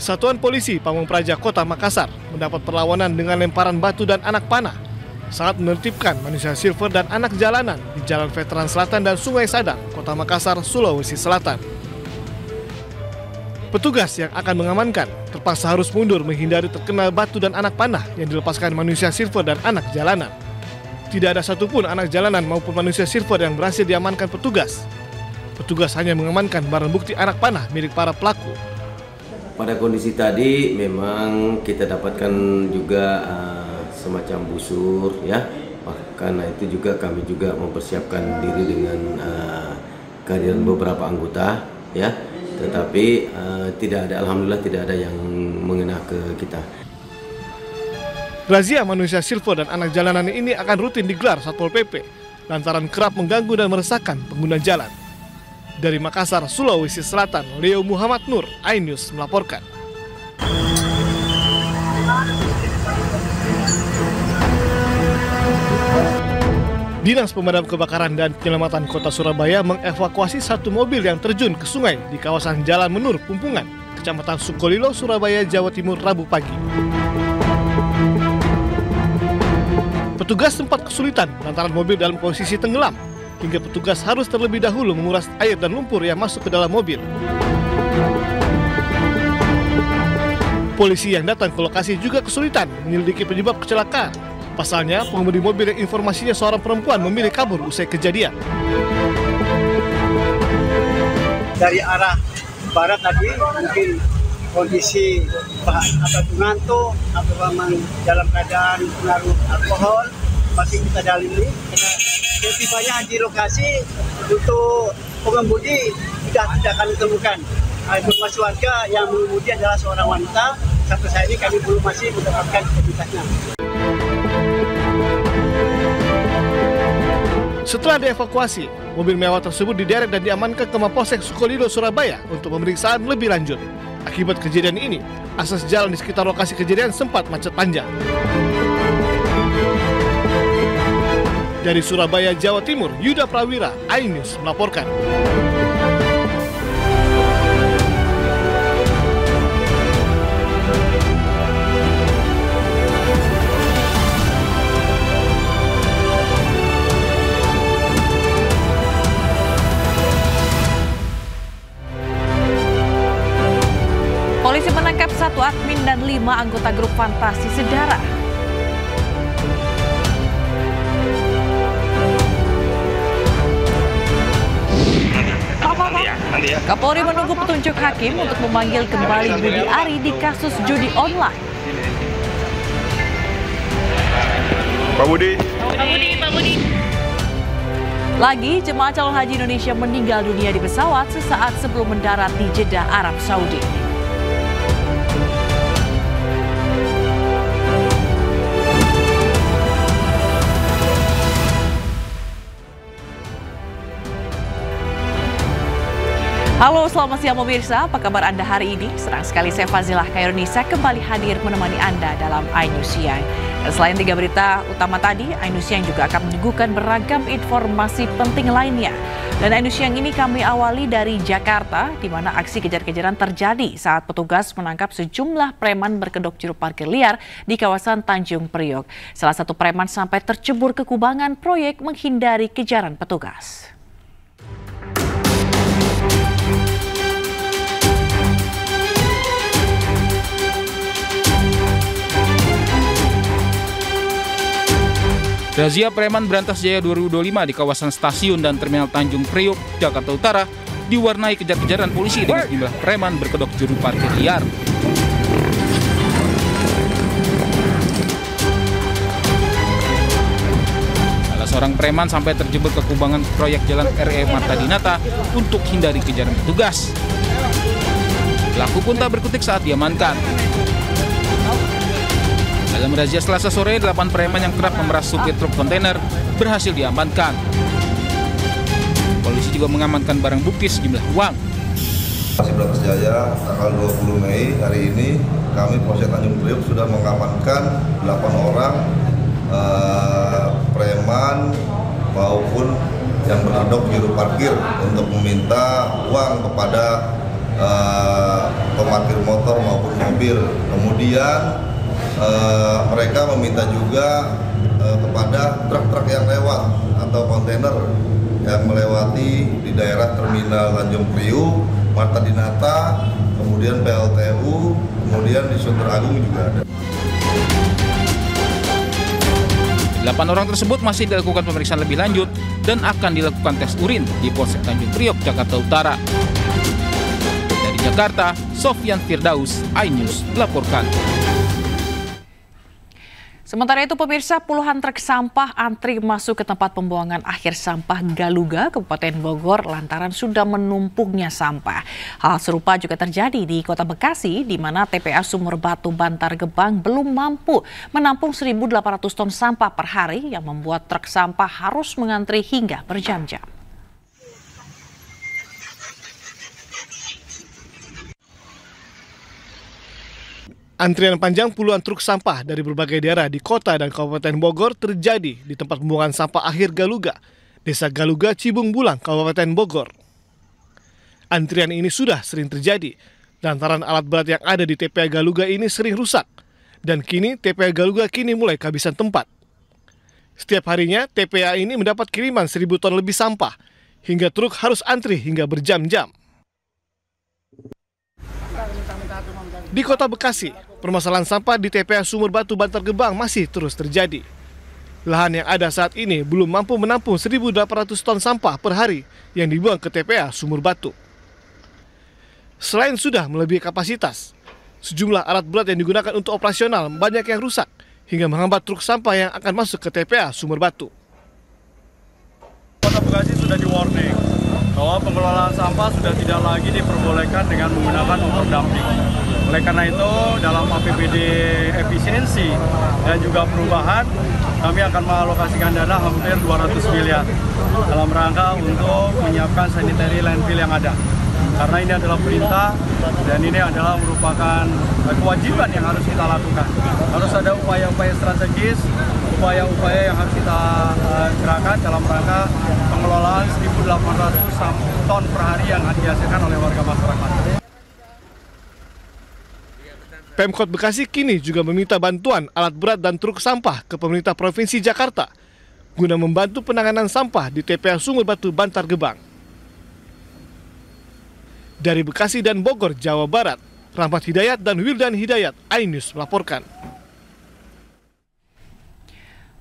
Satuan Polisi Pamung Praja Kota Makassar mendapat perlawanan dengan lemparan batu dan anak panah saat menertibkan manusia silver dan anak jalanan di Jalan Veteran Selatan dan Sungai Sadang, Kota Makassar, Sulawesi Selatan. Petugas yang akan mengamankan terpaksa harus mundur menghindari terkena batu dan anak panah yang dilepaskan manusia silver dan anak jalanan. Tidak ada satupun anak jalanan maupun manusia silver yang berhasil diamankan petugas. Petugas hanya mengamankan barang bukti anak panah milik para pelaku. Pada kondisi tadi memang kita dapatkan juga semacam busur ya. Karena itu juga kami juga mempersiapkan diri dengan kehadiran beberapa anggota ya. Tetapi alhamdulillah tidak ada yang mengena ke kita. Razia manusia silver dan anak jalanan ini akan rutin digelar Satpol PP lantaran kerap mengganggu dan meresahkan pengguna jalan. Dari Makassar, Sulawesi Selatan, Leo Muhammad Nur, iNews melaporkan. Dinas Pemadam Kebakaran dan Penyelamatan Kota Surabaya mengevakuasi satu mobil yang terjun ke sungai di kawasan Jalan Menur, Pumpungan, Kecamatan Sukolilo, Surabaya, Jawa Timur, Rabu pagi. Petugas sempat kesulitan lantaran mobil dalam posisi tenggelam, hingga petugas harus terlebih dahulu menguras air dan lumpur yang masuk ke dalam mobil. Polisi yang datang ke lokasi juga kesulitan menyelidiki penyebab kecelakaan. Pasalnya, pengemudi mobil yang informasinya seorang perempuan memilih kabur usai kejadian. Dari arah barat tadi mungkin kondisi atau ngantuk atau memang dalam keadaan pengaruh alkohol masih kita dalami. Setibanya di lokasi untuk pengemudi tidak akan ditemukan. Informasi warga yang mengemudi adalah seorang wanita. Sampai saat ini kami belum masih mendapatkan identitasnya. Setelah dievakuasi, mobil mewah tersebut diderek dan diamankan ke Mapolsek Sukolilo, Surabaya untuk pemeriksaan lebih lanjut. Akibat kejadian ini, akses jalan di sekitar lokasi kejadian sempat macet panjang. Dari Surabaya, Jawa Timur, Yuda Prawira, iNews melaporkan. Polisi menangkap 1 admin dan 5 anggota grup Fantasi Sedara. Kapolri menunggu petunjuk hakim untuk memanggil kembali Budi Ari di kasus judi online. Pak Budi. Lagi, jemaah calon haji Indonesia meninggal dunia di pesawat sesaat sebelum mendarat di Jeddah, Arab Saudi. Halo, selamat siang pemirsa. Apa kabar Anda hari ini? Senang sekali saya Fazilah Khairunisa kembali hadir menemani Anda dalam iNews Siang. Dan selain 3 berita utama tadi, iNews Siang juga akan menyuguhkan beragam informasi penting lainnya. Dan iNews Siang ini kami awali dari Jakarta, di mana aksi kejar-kejaran terjadi saat petugas menangkap sejumlah preman berkedok juru parkir liar di kawasan Tanjung Priok. Salah satu preman sampai tercebur ke kubangan proyek menghindari kejaran petugas. Razia Preman Berantas Jaya 2025 di kawasan stasiun dan terminal Tanjung Priok, Jakarta Utara diwarnai kejar-kejaran polisi dengan jumlah preman berkedok juru parkir liar. Salah seorang preman sampai terjebak ke kubangan proyek jalan RE Marta Dinata untuk hindari kejaran petugas. Pelaku pun tak berkutik saat diamankan. Dalam razia Selasa sore, 8 preman yang kerap memeras supir truk kontainer berhasil diamankan. Polisi juga mengamankan barang bukti sejumlah uang. Masih Berantas Jaya, tanggal 20 Mei hari ini, kami Polsek Tanjung Priok sudah mengamankan 8 orang preman maupun yang berkedok juru parkir untuk meminta uang kepada pemarkir motor maupun mobil. Kemudian mereka meminta juga kepada truk-truk yang lewat atau kontainer yang melewati di daerah terminal Tanjung Priuk, Marta Dinata, kemudian PLTU, kemudian di Sunter Agung juga ada. 8 orang tersebut masih dilakukan pemeriksaan lebih lanjut dan akan dilakukan tes urin di Polsek Tanjung Priok, Jakarta Utara. Dari Jakarta, Sofyan Firdaus, iNews melaporkan. Sementara itu pemirsa, puluhan truk sampah antri masuk ke tempat pembuangan akhir sampah Galuga, Kabupaten Bogor lantaran sudah menumpuknya sampah. Hal serupa juga terjadi di Kota Bekasi di mana TPA Sumur Batu Bantar Gebang belum mampu menampung 1.800 ton sampah per hari yang membuat truk sampah harus mengantri hingga berjam-jam. Antrian panjang puluhan truk sampah dari berbagai daerah di kota dan Kabupaten Bogor terjadi di tempat pembuangan sampah akhir Galuga, Desa Galuga, Cibung Bulang, Kabupaten Bogor. Antrian ini sudah sering terjadi lantaran alat berat yang ada di TPA Galuga ini sering rusak, dan kini TPA Galuga mulai kehabisan tempat. Setiap harinya TPA ini mendapat kiriman 1.000 ton lebih sampah, hingga truk harus antri hingga berjam-jam. Di Kota Bekasi, permasalahan sampah di TPA Sumur Batu Bantar Gebang masih terus terjadi. Lahan yang ada saat ini belum mampu menampung 1.800 ton sampah per hari yang dibuang ke TPA Sumur Batu. Selain sudah melebihi kapasitas, sejumlah alat berat yang digunakan untuk operasional banyak yang rusak hingga menghambat truk sampah yang akan masuk ke TPA Sumur Batu. Kota Bekasi sudah di-warning bahwa pengelolaan sampah sudah tidak lagi diperbolehkan dengan menggunakan overdumping. Oleh karena itu, dalam APBD efisiensi dan juga perubahan, kami akan mengalokasikan dana hampir 200 miliar dalam rangka untuk menyiapkan sanitary landfill yang ada. Karena ini adalah perintah dan ini adalah merupakan kewajiban yang harus kita lakukan. Harus ada upaya-upaya strategis, upaya-upaya yang harus kita gerakan dalam rangka pengelolaan 1.800 ton per hari yang dihasilkan oleh warga masyarakat. Pemkot Bekasi kini juga meminta bantuan alat berat dan truk sampah ke pemerintah Provinsi Jakarta guna membantu penanganan sampah di TPA Sumur Batu Bantar Gebang. Dari Bekasi dan Bogor, Jawa Barat, Rahmat Hidayat dan Wildan Hidayat, iNews melaporkan.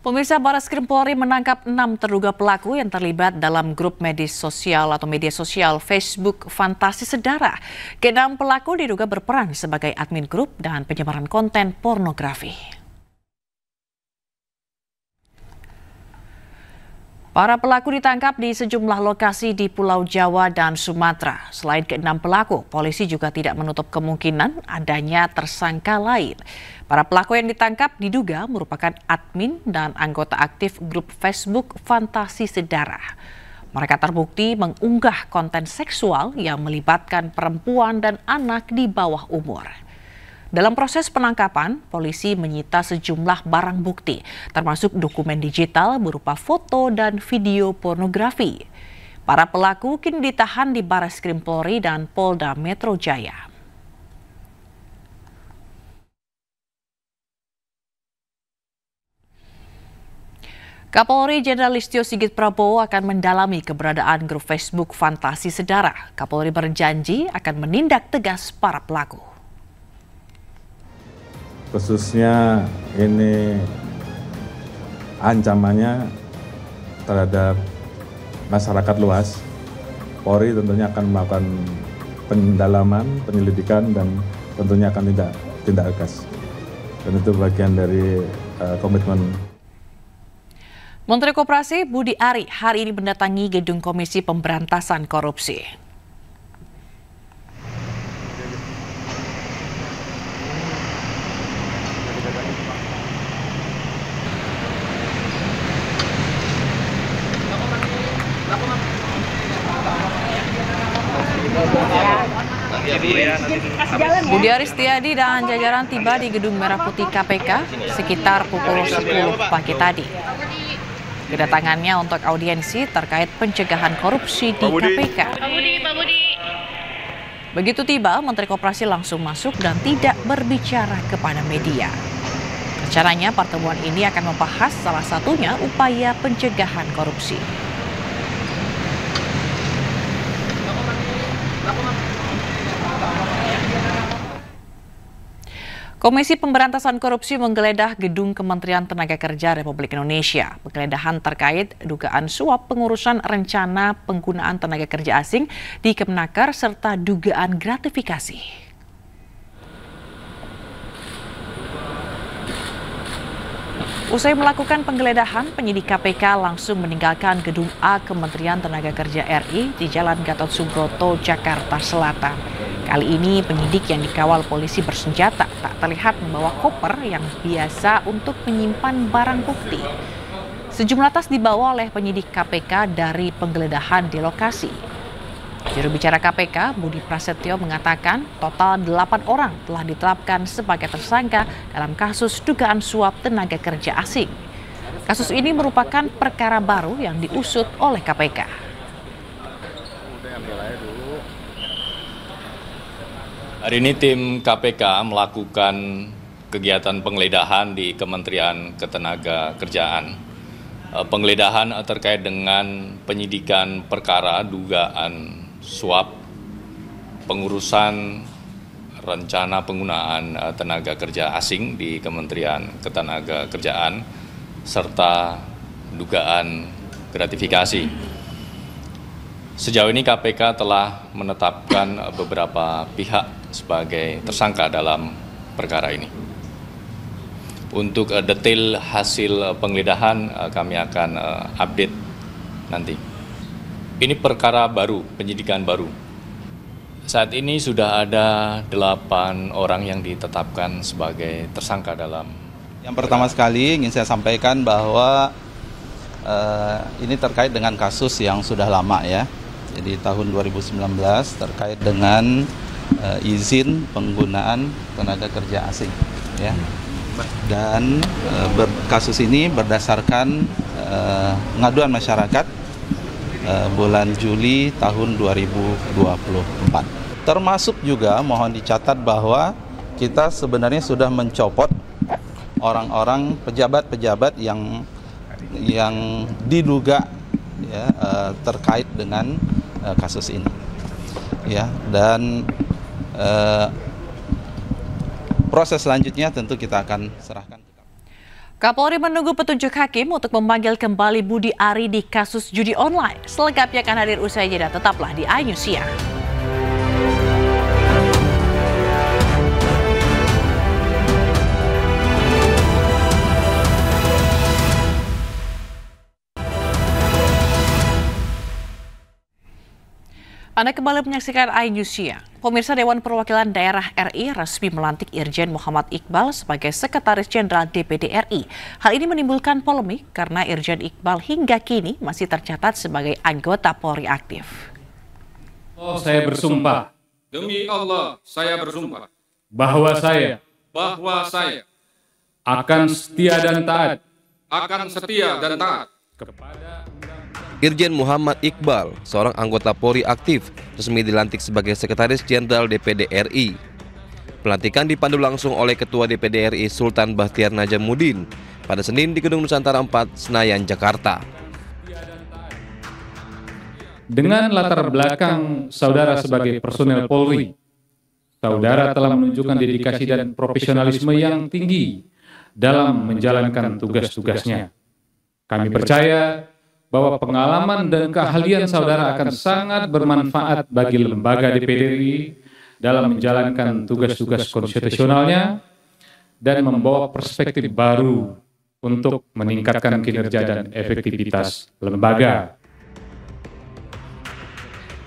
Pemirsa, Barreskrim Polri menangkap 6 terduga pelaku yang terlibat dalam grup media sosial Facebook Fantasi Sedara. Ke-6 pelaku diduga berperan sebagai admin grup dan penyebaran konten pornografi. Para pelaku ditangkap di sejumlah lokasi di Pulau Jawa dan Sumatera. Selain ke-6 pelaku, polisi juga tidak menutup kemungkinan adanya tersangka lain. Para pelaku yang ditangkap diduga merupakan admin dan anggota aktif grup Facebook Fantasi Sedara. Mereka terbukti mengunggah konten seksual yang melibatkan perempuan dan anak di bawah umur. Dalam proses penangkapan, polisi menyita sejumlah barang bukti, termasuk dokumen digital berupa foto dan video pornografi. Para pelaku kini ditahan di Barreskrim Polri dan Polda Metro Jaya. Kapolri Jenderal Listio Sigit Prabowo akan mendalami keberadaan grup Facebook Fantasi Sedara. Kapolri berjanji akan menindak tegas para pelaku. Khususnya ini ancamannya terhadap masyarakat luas. Polri tentunya akan melakukan pendalaman, penyelidikan, dan tentunya akan tindak tegas. Dan itu bagian dari komitmen. Menteri Koperasi Budi Ari hari ini mendatangi gedung Komisi Pemberantasan Korupsi. Budi Ari Setiadi dan jajaran tiba di Gedung Merah Putih KPK sekitar pukul 10 pagi tadi. Kedatangannya untuk audiensi terkait pencegahan korupsi di KPK. Begitu tiba, Menteri Koperasi langsung masuk dan tidak berbicara kepada media. Rencananya pertemuan ini akan membahas salah satunya upaya pencegahan korupsi. Komisi Pemberantasan Korupsi menggeledah gedung Kementerian Tenaga Kerja Republik Indonesia. Penggeledahan terkait dugaan suap pengurusan rencana penggunaan tenaga kerja asing di Kemenaker serta dugaan gratifikasi. Usai melakukan penggeledahan, penyidik KPK langsung meninggalkan gedung A Kementerian Tenaga Kerja RI di Jalan Gatot Subroto, Jakarta Selatan. Kali ini penyidik yang dikawal polisi bersenjata tak terlihat membawa koper yang biasa untuk menyimpan barang bukti. Sejumlah tas dibawa oleh penyidik KPK dari penggeledahan di lokasi. Juru bicara KPK, Budi Prasetyo mengatakan total 8 orang telah ditetapkan sebagai tersangka dalam kasus dugaan suap tenaga kerja asing. Kasus ini merupakan perkara baru yang diusut oleh KPK. Hari ini tim KPK melakukan kegiatan penggeledahan di Kementerian Ketenagakerjaan. Penggeledahan terkait dengan penyidikan perkara dugaan suap pengurusan rencana penggunaan tenaga kerja asing di Kementerian Ketenagakerjaan serta dugaan gratifikasi. Sejauh ini KPK telah menetapkan beberapa pihak sebagai tersangka dalam perkara ini. Untuk detail hasil penggeledahan kami akan update nanti. Ini perkara baru, penyidikan baru. Saat ini sudah ada 8 orang yang ditetapkan sebagai tersangka dalam. Yang pertama sekali ingin saya sampaikan bahwa ini terkait dengan kasus yang sudah lama ya. Jadi tahun 2019 terkait dengan izin penggunaan tenaga kerja asing ya. Dan kasus ini berdasarkan pengaduan masyarakat bulan Juli tahun 2024. Termasuk juga mohon dicatat bahwa kita sebenarnya sudah mencopot orang-orang pejabat-pejabat yang diduga ya, terkait dengan kasus ini. Ya, dan proses selanjutnya tentu kita akan serahkan. Kapolri menunggu petunjuk hakim untuk memanggil kembali Budi Ari di kasus judi online. Selengkapnya akan hadir usai jeda, tetaplah di iNews Siang. Anda kembali menyaksikan iNews Siang. Pemirsa, Dewan Perwakilan Daerah RI resmi melantik Irjen Muhammad Iqbal sebagai Sekretaris Jenderal DPD RI. Hal ini menimbulkan polemik karena Irjen Iqbal hingga kini masih tercatat sebagai anggota Polri aktif. Saya bersumpah. Demi Allah, saya bersumpah. Bahwa saya akan setia dan taat. Kepada Irjen Muhammad Iqbal, seorang anggota Polri aktif, resmi dilantik sebagai Sekretaris Jenderal DPD RI. Pelantikan dipandu langsung oleh Ketua DPD RI Sultan Bahtiar Najamuddin pada Senin di Gedung Nusantara 4, Senayan, Jakarta. Dengan latar belakang saudara sebagai personel Polri, saudara telah menunjukkan dedikasi dan profesionalisme yang tinggi dalam menjalankan tugas-tugasnya. Kami percaya bahwa pengalaman dan keahlian saudara akan sangat bermanfaat bagi lembaga DPD RI dalam menjalankan tugas-tugas konstitusionalnya dan membawa perspektif baru untuk meningkatkan kinerja dan efektivitas lembaga.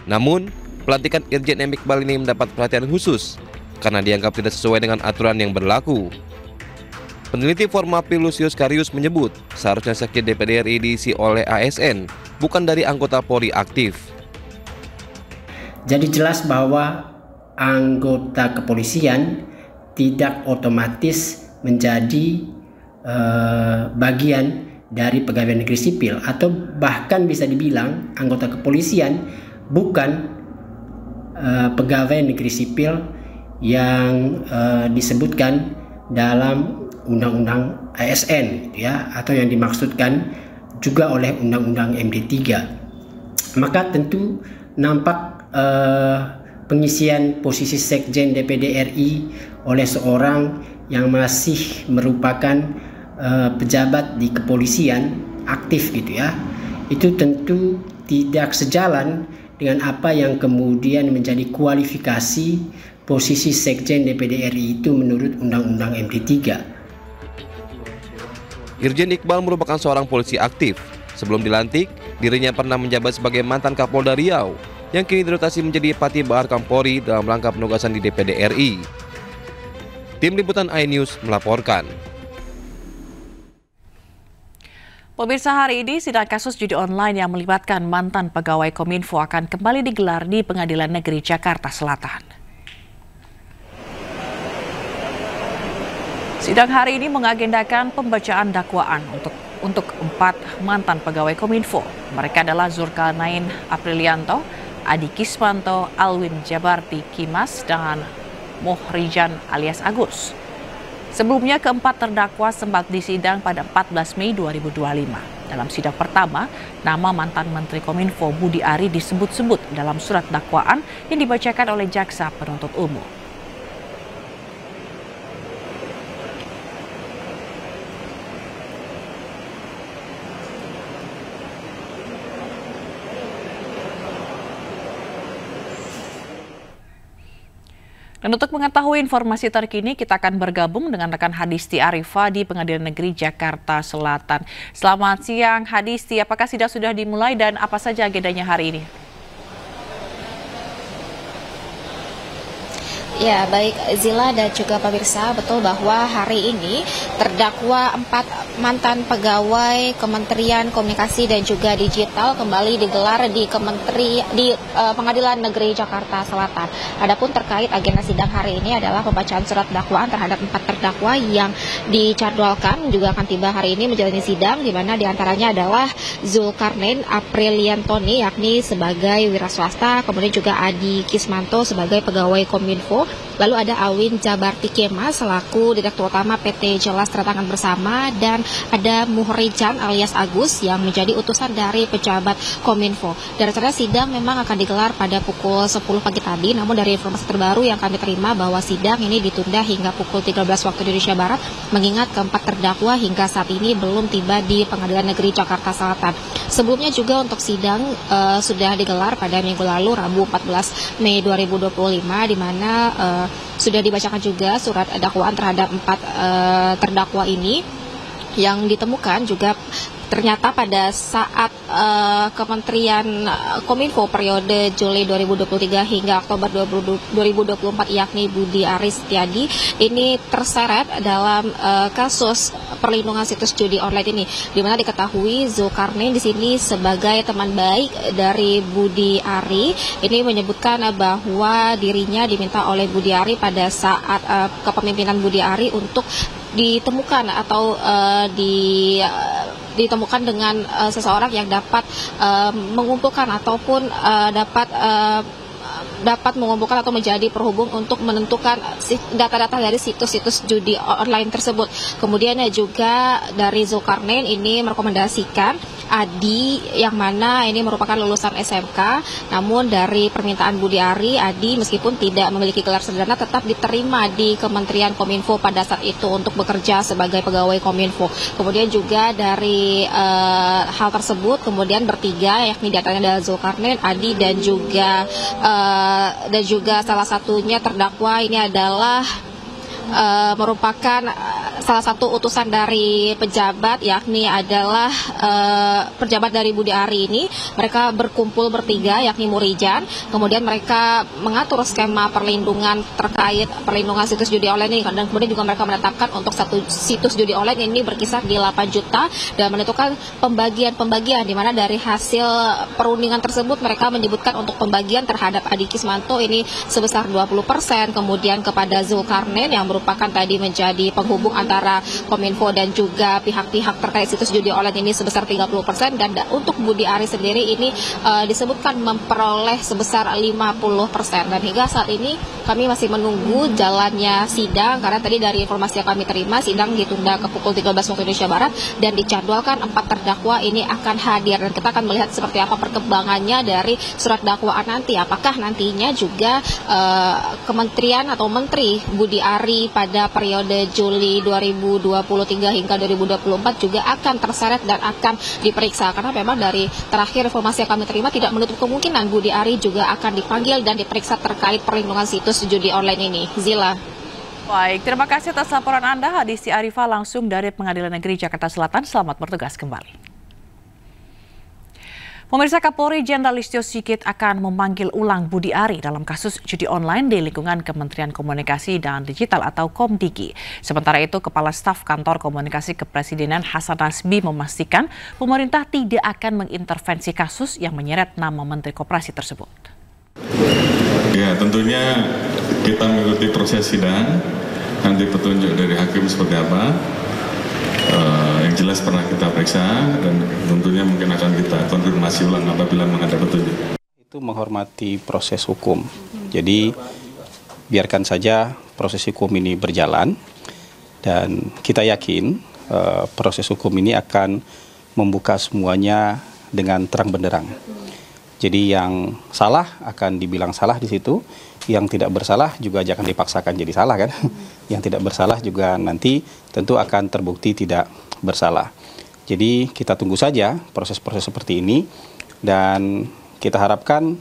Namun, pelantikan Irjen Iqbal ini mendapat perhatian khusus karena dianggap tidak sesuai dengan aturan yang berlaku. Peneliti Formapi Lusius Karius menyebut seharusnya Sekjen DPD RI diisi oleh ASN, bukan dari anggota Polri aktif. Jadi jelas bahwa anggota kepolisian tidak otomatis menjadi bagian dari pegawai negeri sipil, atau bahkan bisa dibilang anggota kepolisian bukan pegawai negeri sipil yang disebutkan dalam Undang-Undang ASN gitu ya, atau yang dimaksudkan juga oleh Undang-Undang MD3. Maka tentu nampak pengisian posisi Sekjen DPD RI oleh seorang yang masih merupakan pejabat di kepolisian aktif gitu ya, itu tentu tidak sejalan dengan apa yang kemudian menjadi kualifikasi posisi Sekjen DPD RI itu menurut Undang-Undang MD3. Irjen Iqbal merupakan seorang polisi aktif. Sebelum dilantik, dirinya pernah menjabat sebagai mantan Kapolda Riau yang kini dirotasi menjadi Pati Bahar Kampori dalam rangka penugasan di DPD RI. Tim Liputan iNews melaporkan. Pemirsa, hari ini sidang kasus judi online yang melibatkan mantan pegawai Kominfo akan kembali digelar di Pengadilan Negeri Jakarta Selatan. Sidang hari ini mengagendakan pembacaan dakwaan untuk 4 mantan pegawai Kominfo. Mereka adalah Zulkarnain Aprilianto, Adi Kismanto, Alwin Jabarti Kimas, dan Mohrijan alias Agus. Sebelumnya, keempat terdakwa sempat disidang pada 14 Mei 2025. Dalam sidang pertama, nama mantan Menteri Kominfo Budi Ari disebut-sebut dalam surat dakwaan yang dibacakan oleh jaksa penuntut umum. Dan untuk mengetahui informasi terkini, kita akan bergabung dengan rekan Hadisti Arifa di Pengadilan Negeri Jakarta Selatan. Selamat siang Hadisti, apakah sidang sudah dimulai dan apa saja agendanya hari ini? Ya, baik Zila dan juga pemirsa, betul bahwa hari ini terdakwa 4 mantan pegawai Kementerian Komunikasi dan juga Digital kembali digelar di Pengadilan Negeri Jakarta Selatan. Adapun terkait agenda sidang hari ini adalah pembacaan surat dakwaan terhadap 4 terdakwa yang dijadwalkan juga akan tiba hari ini menjalani sidang, di mana diantaranya adalah Zulkarnain Apriliantoni yakni sebagai wira swasta, kemudian juga Adi Kismanto sebagai pegawai Kominfo. Lalu ada Alwin Jabarti Kimas selaku Direktur Utama PT Jelas Tertangan Bersama, dan ada Mohrijan alias Agus yang menjadi utusan dari pejabat Kominfo. Dan rencana sidang memang akan digelar pada pukul 10 pagi tadi, namun dari informasi terbaru yang kami terima bahwa sidang ini ditunda hingga pukul 13 waktu Indonesia Barat, mengingat keempat terdakwa hingga saat ini belum tiba di Pengadilan Negeri Jakarta Selatan. Sebelumnya juga untuk sidang sudah digelar pada minggu lalu, Rabu 14 Mei 2025, di mana sudah dibacakan juga surat dakwaan terhadap 4 terdakwa ini, yang ditemukan juga ternyata pada saat Kementerian Kominfo periode Juli 2023 hingga Oktober 2024 yakni Budi Ari Setiadi ini terseret dalam kasus perlindungan situs judi online ini, di mana diketahui Zulkarnain di sini sebagai teman baik dari Budi Ari ini menyebutkan bahwa dirinya diminta oleh Budi Ari pada saat kepemimpinan Budi Ari untuk ditemukan atau ditemukan dengan seseorang yang dapat mengumpulkan ataupun dapat mengumpulkan atau menjadi perhubung untuk menentukan data-data dari situs-situs judi online tersebut. Kemudian juga dari Zulkarnain ini merekomendasikan Adi yang mana ini merupakan lulusan SMK, namun dari permintaan Budi Ari, Adi meskipun tidak memiliki gelar sarjana tetap diterima di Kementerian Kominfo pada saat itu untuk bekerja sebagai pegawai Kominfo. Kemudian juga dari hal tersebut kemudian bertiga yakni diantaranya adalah Zulkarnain, Adi dan juga salah satunya terdakwa ini adalah merupakan salah satu utusan dari pejabat, yakni adalah pejabat dari Budi Ari ini. Mereka berkumpul bertiga yakni Mohrijan, kemudian mereka mengatur skema perlindungan terkait perlindungan situs judi online ini, dan kemudian juga mereka menetapkan untuk satu situs judi online ini berkisar di 8 juta dan menentukan pembagian di mana dari hasil perundingan tersebut mereka menyebutkan untuk pembagian terhadap Adi Kismanto ini sebesar 20%, kemudian kepada Zulkarnain yang merupakan tadi menjadi penghubung antara antara Kominfo dan juga pihak-pihak terkait situs judi online ini sebesar 30%, dan untuk Budi Ari sendiri ini disebutkan memperoleh sebesar 50%. Dan hingga saat ini kami masih menunggu jalannya sidang, karena tadi dari informasi yang kami terima sidang ditunda ke pukul 13 waktu Indonesia Barat dan dijadwalkan 4 terdakwa ini akan hadir, dan kita akan melihat seperti apa perkembangannya dari surat dakwaan nanti. Apakah nantinya juga kementerian atau Menteri Budi Ari pada periode Juli 2023 hingga 2024 juga akan terseret dan akan diperiksa, karena memang dari terakhir informasi yang kami terima tidak menutup kemungkinan Budi Ari juga akan dipanggil dan diperiksa terkait perlindungan situs judi online ini. Zila. Baik, terima kasih atas laporan Anda, Hadisti Arifah langsung dari Pengadilan Negeri Jakarta Selatan. Selamat bertugas kembali. Pemirsa, Kapolri Jenderal Listio Sigit akan memanggil ulang Budi Ari dalam kasus judi online di lingkungan Kementerian Komunikasi dan Digital atau Komdigi. Sementara itu, Kepala Staf Kantor Komunikasi Kepresidenan Hasan Nasbi memastikan pemerintah tidak akan mengintervensi kasus yang menyeret nama Menteri Koperasi tersebut. Ya, tentunya kita mengikuti proses sidang, nanti petunjuk dari hakim seperti apa. Yang jelas pernah kita periksa dan tentunya mungkin akan kita konfirmasi ulang apabila menghadap petunjuk. Itu menghormati proses hukum. Jadi biarkan saja proses hukum ini berjalan, dan kita yakin proses hukum ini akan membuka semuanya dengan terang benderang. Jadi yang salah akan dibilang salah di situ, yang tidak bersalah juga jangan dipaksakan jadi salah kan. Yang tidak bersalah juga nanti tentu akan terbukti tidak bersalah. Jadi kita tunggu saja proses-proses seperti ini, dan kita harapkan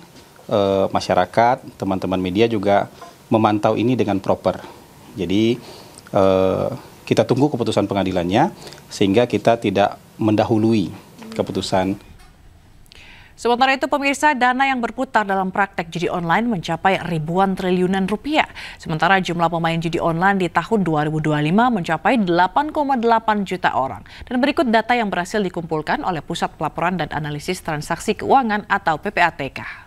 masyarakat, teman-teman media juga memantau ini dengan proper. Jadi kita tunggu keputusan pengadilannya sehingga kita tidak mendahului keputusan. Sementara itu, pemirsa, dana yang berputar dalam praktek judi online mencapai ribuan triliunan rupiah. Sementara jumlah pemain judi online di tahun 2025 mencapai 8,8 juta orang. Dan berikut data yang berhasil dikumpulkan oleh Pusat Pelaporan dan Analisis Transaksi Keuangan atau PPATK.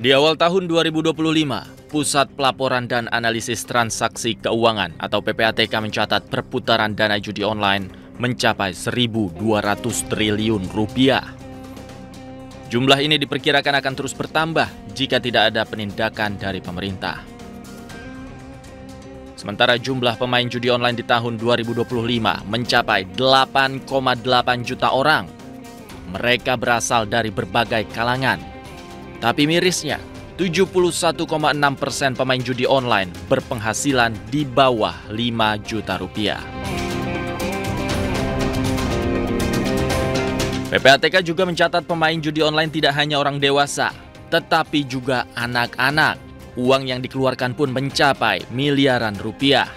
Di awal tahun 2025, Pusat Pelaporan dan Analisis Transaksi Keuangan atau PPATK mencatat perputaran dana judi online mencapai 1.200 triliun rupiah. Jumlah ini diperkirakan akan terus bertambah jika tidak ada penindakan dari pemerintah. Sementara jumlah pemain judi online di tahun 2025 mencapai 8,8 juta orang. Mereka berasal dari berbagai kalangan. Tapi mirisnya, 71,6% pemain judi online berpenghasilan di bawah 5 juta rupiah. PPATK juga mencatat pemain judi online tidak hanya orang dewasa, tetapi juga anak-anak. Uang yang dikeluarkan pun mencapai miliaran rupiah.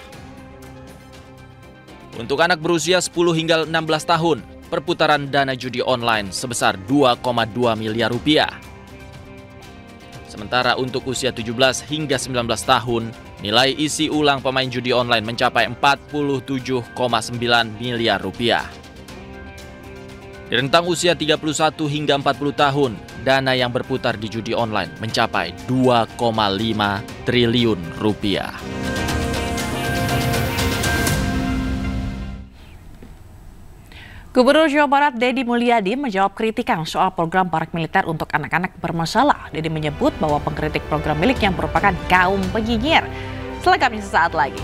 Untuk anak berusia 10 hingga 16 tahun, perputaran dana judi online sebesar 2,2 miliar rupiah. Sementara untuk usia 17 hingga 19 tahun, nilai isi ulang pemain judi online mencapai 47,9 miliar rupiah. Di rentang usia 31 hingga 40 tahun, dana yang berputar di judi online mencapai 2,5 triliun rupiah. Gubernur Jawa Barat Deddy Mulyadi menjawab kritikan soal program barak militer untuk anak-anak bermasalah. Deddy menyebut bahwa pengkritik program miliknya merupakan kaum penyinyir. Selengkapnya sesaat lagi.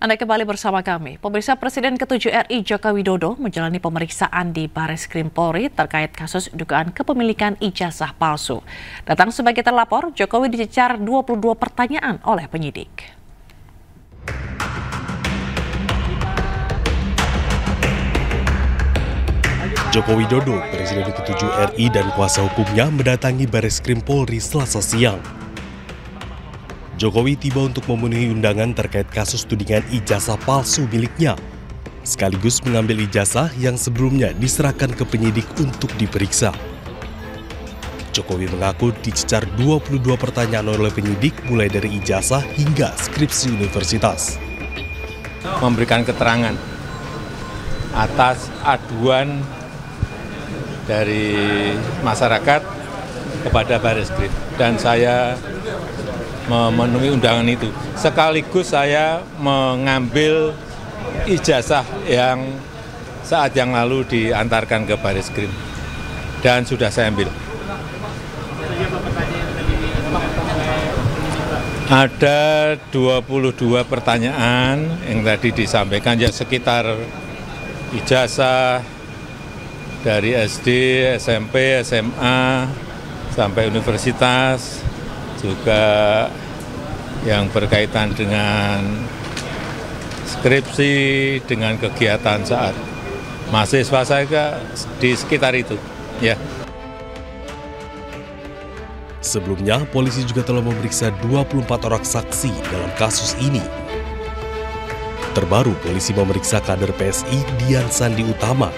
Anda kembali bersama kami. Pemirsa, Presiden ke-7 RI Joko Widodo menjalani pemeriksaan di Bareskrim Polri terkait kasus dugaan kepemilikan ijazah palsu. Datang sebagai terlapor, Jokowi dicecar 22 pertanyaan oleh penyidik. Joko Widodo, Presiden ke-7 RI dan kuasa hukumnya mendatangi Bareskrim Polri Selasa siang. Jokowi tiba untuk memenuhi undangan terkait kasus tudingan ijazah palsu miliknya, sekaligus mengambil ijazah yang sebelumnya diserahkan ke penyidik untuk diperiksa. Jokowi mengaku dicecar 22 pertanyaan oleh penyidik mulai dari ijazah hingga skripsi universitas. Memberikan keterangan atas aduan dari masyarakat kepada Bareskrim, dan saya memenuhi undangan itu. Sekaligus saya mengambil ijazah yang saat yang lalu diantarkan ke Bareskrim dan sudah saya ambil. Ada 22 pertanyaan yang tadi disampaikan, ya sekitar ijazah dari SD, SMP, SMA, sampai universitas, juga yang berkaitan dengan skripsi, dengan kegiatan saat mahasiswa saya di sekitar itu. Ya. Sebelumnya, polisi juga telah memeriksa 24 orang saksi dalam kasus ini. Terbaru, polisi memeriksa kader PSI Dian Sandi Utama.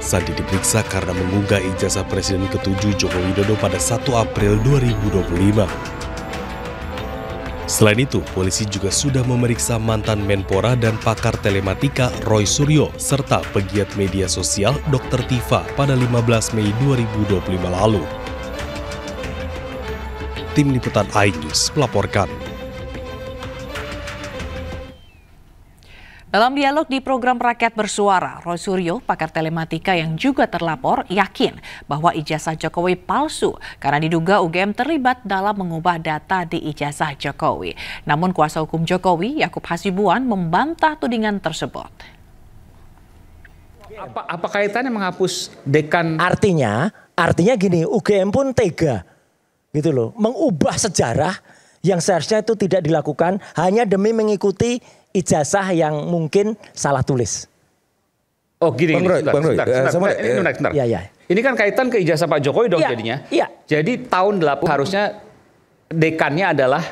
Sandi diperiksa karena mengunggah ijazah Presiden ke-7 Joko Widodo pada 1 April 2025. Selain itu, polisi juga sudah memeriksa mantan Menpora dan pakar telematika Roy Suryo serta pegiat media sosial Dr. Tifa pada 15 Mei 2025 lalu. Tim Liputan iNews melaporkan. Dalam dialog di program Rakyat Bersuara, Roy Suryo, pakar telematika yang juga terlapor, yakin bahwa ijazah Jokowi palsu karena diduga UGM terlibat dalam mengubah data di ijazah Jokowi. Namun kuasa hukum Jokowi, Yakub Hasibuan, membantah tudingan tersebut. Apa kaitannya menghapus dekan? Artinya gini, UGM pun tega gitu loh, mengubah sejarah yang seharusnya itu tidak dilakukan hanya demi mengikuti ijazah yang mungkin salah tulis. Oh gini, sebentar. Ya. Ini kan kaitan ke ijazah Pak Jokowi dong jadinya. Iya. Jadi tahun 8 harusnya dekannya adalah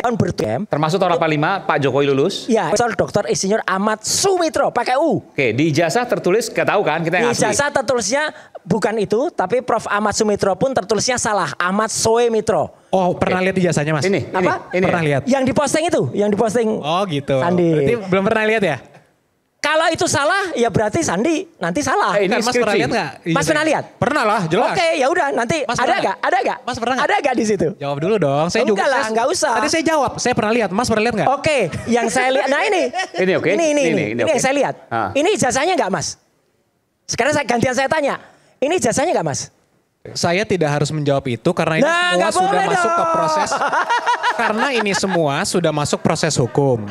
on bertem. Termasuk tahun 85 Pak Jokowi lulus. Ya, Dr. Insinyur Ahmad Sumitro pakai U. Oke, di ijazah tertulis, kita tahu kan kita yang asli. Di ijazah tertulisnya bukan itu, tapi Prof. Ahmad Sumitro pun tertulisnya salah, Ahmad Soe Mitro. Oh, pernah lihat ijazahnya, Mas? Ini pernah lihat. Yang diposting itu, Oh, gitu. Sandi. Berarti belum pernah lihat ya? Kalau itu salah, ya berarti Sandi nanti salah. Ini Mas pernah lihat nggak? Mas pernah lihat? Pernah lah, jelas. Oke, ya udah nanti Mas ada nggak? Mas pernah nggak? Ada nggak di situ? Jawab dulu dong. Saya juga. Enggak lah, nggak usah. Tadi saya jawab, saya pernah lihat. Mas pernah lihat nggak? Oke, yang saya lihat. Nah ini. Ini yang saya lihat. Ini ijazahnya nggak, Mas? Sekarang gantian saya tanya. Ini ijazahnya nggak, Mas? Saya tidak harus menjawab itu karena ini semua sudah masuk ke proses. Karena ini semua sudah masuk proses hukum.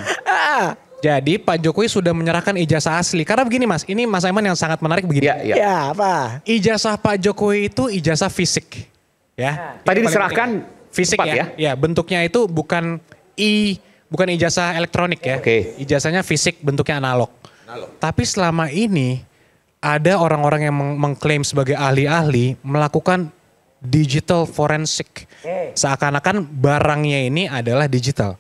Jadi Pak Jokowi sudah menyerahkan ijazah asli. Karena begini Mas, ini Mas Aiman yang sangat menarik begini. Ya, apa? Ijazah Pak Jokowi itu ijazah fisik. Ya. Tadi diserahkan fisik ya. Ya, bentuknya itu bukan ijazah elektronik ya. Ijazahnya fisik, bentuknya analog. Tapi selama ini ada orang-orang yang mengklaim sebagai ahli-ahli melakukan digital forensik. Seakan-akan barangnya ini adalah digital.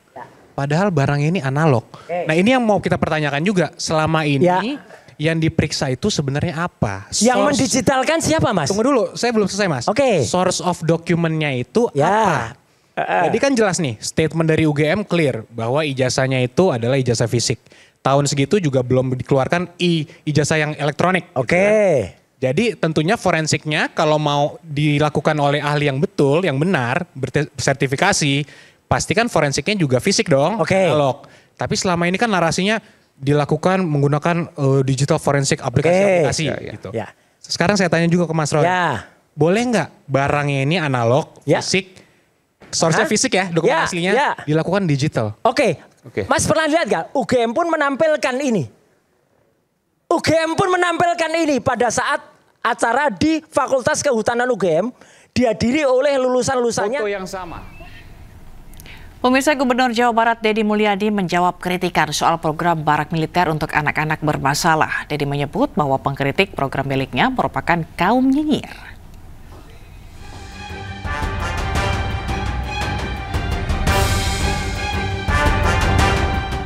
Padahal barangnya ini analog. Nah ini yang mau kita pertanyakan juga. Selama ini yang diperiksa itu sebenarnya apa? Yang mendigitalkan siapa Mas? Tunggu dulu, saya belum selesai Mas. Source of document-nya itu apa? Jadi kan jelas nih, statement dari UGM clear bahwa ijazahnya itu adalah ijazah fisik. Tahun segitu juga belum dikeluarkan ijazah yang elektronik. Jadi tentunya forensiknya kalau mau dilakukan oleh ahli yang betul, yang benar, bersertifikasi, pastikan forensiknya juga fisik dong, analog. Tapi selama ini kan narasinya dilakukan menggunakan digital forensik aplikasi-aplikasi. Gitu. Sekarang saya tanya juga ke Mas Roy. Boleh nggak barangnya ini analog, fisik, source-nya fisik ya, dokumen aslinya dilakukan digital? Mas pernah lihat nggak? UGM pun menampilkan ini. UGM pun menampilkan ini pada saat acara di Fakultas Kehutanan UGM dihadiri oleh lulusan-lulusannya. Foto yang sama. Pemirsa, Gubernur Jawa Barat Deddy Mulyadi menjawab kritikan soal program barak militer untuk anak-anak bermasalah. Deddy menyebut bahwa pengkritik program miliknya merupakan kaum nyinyir.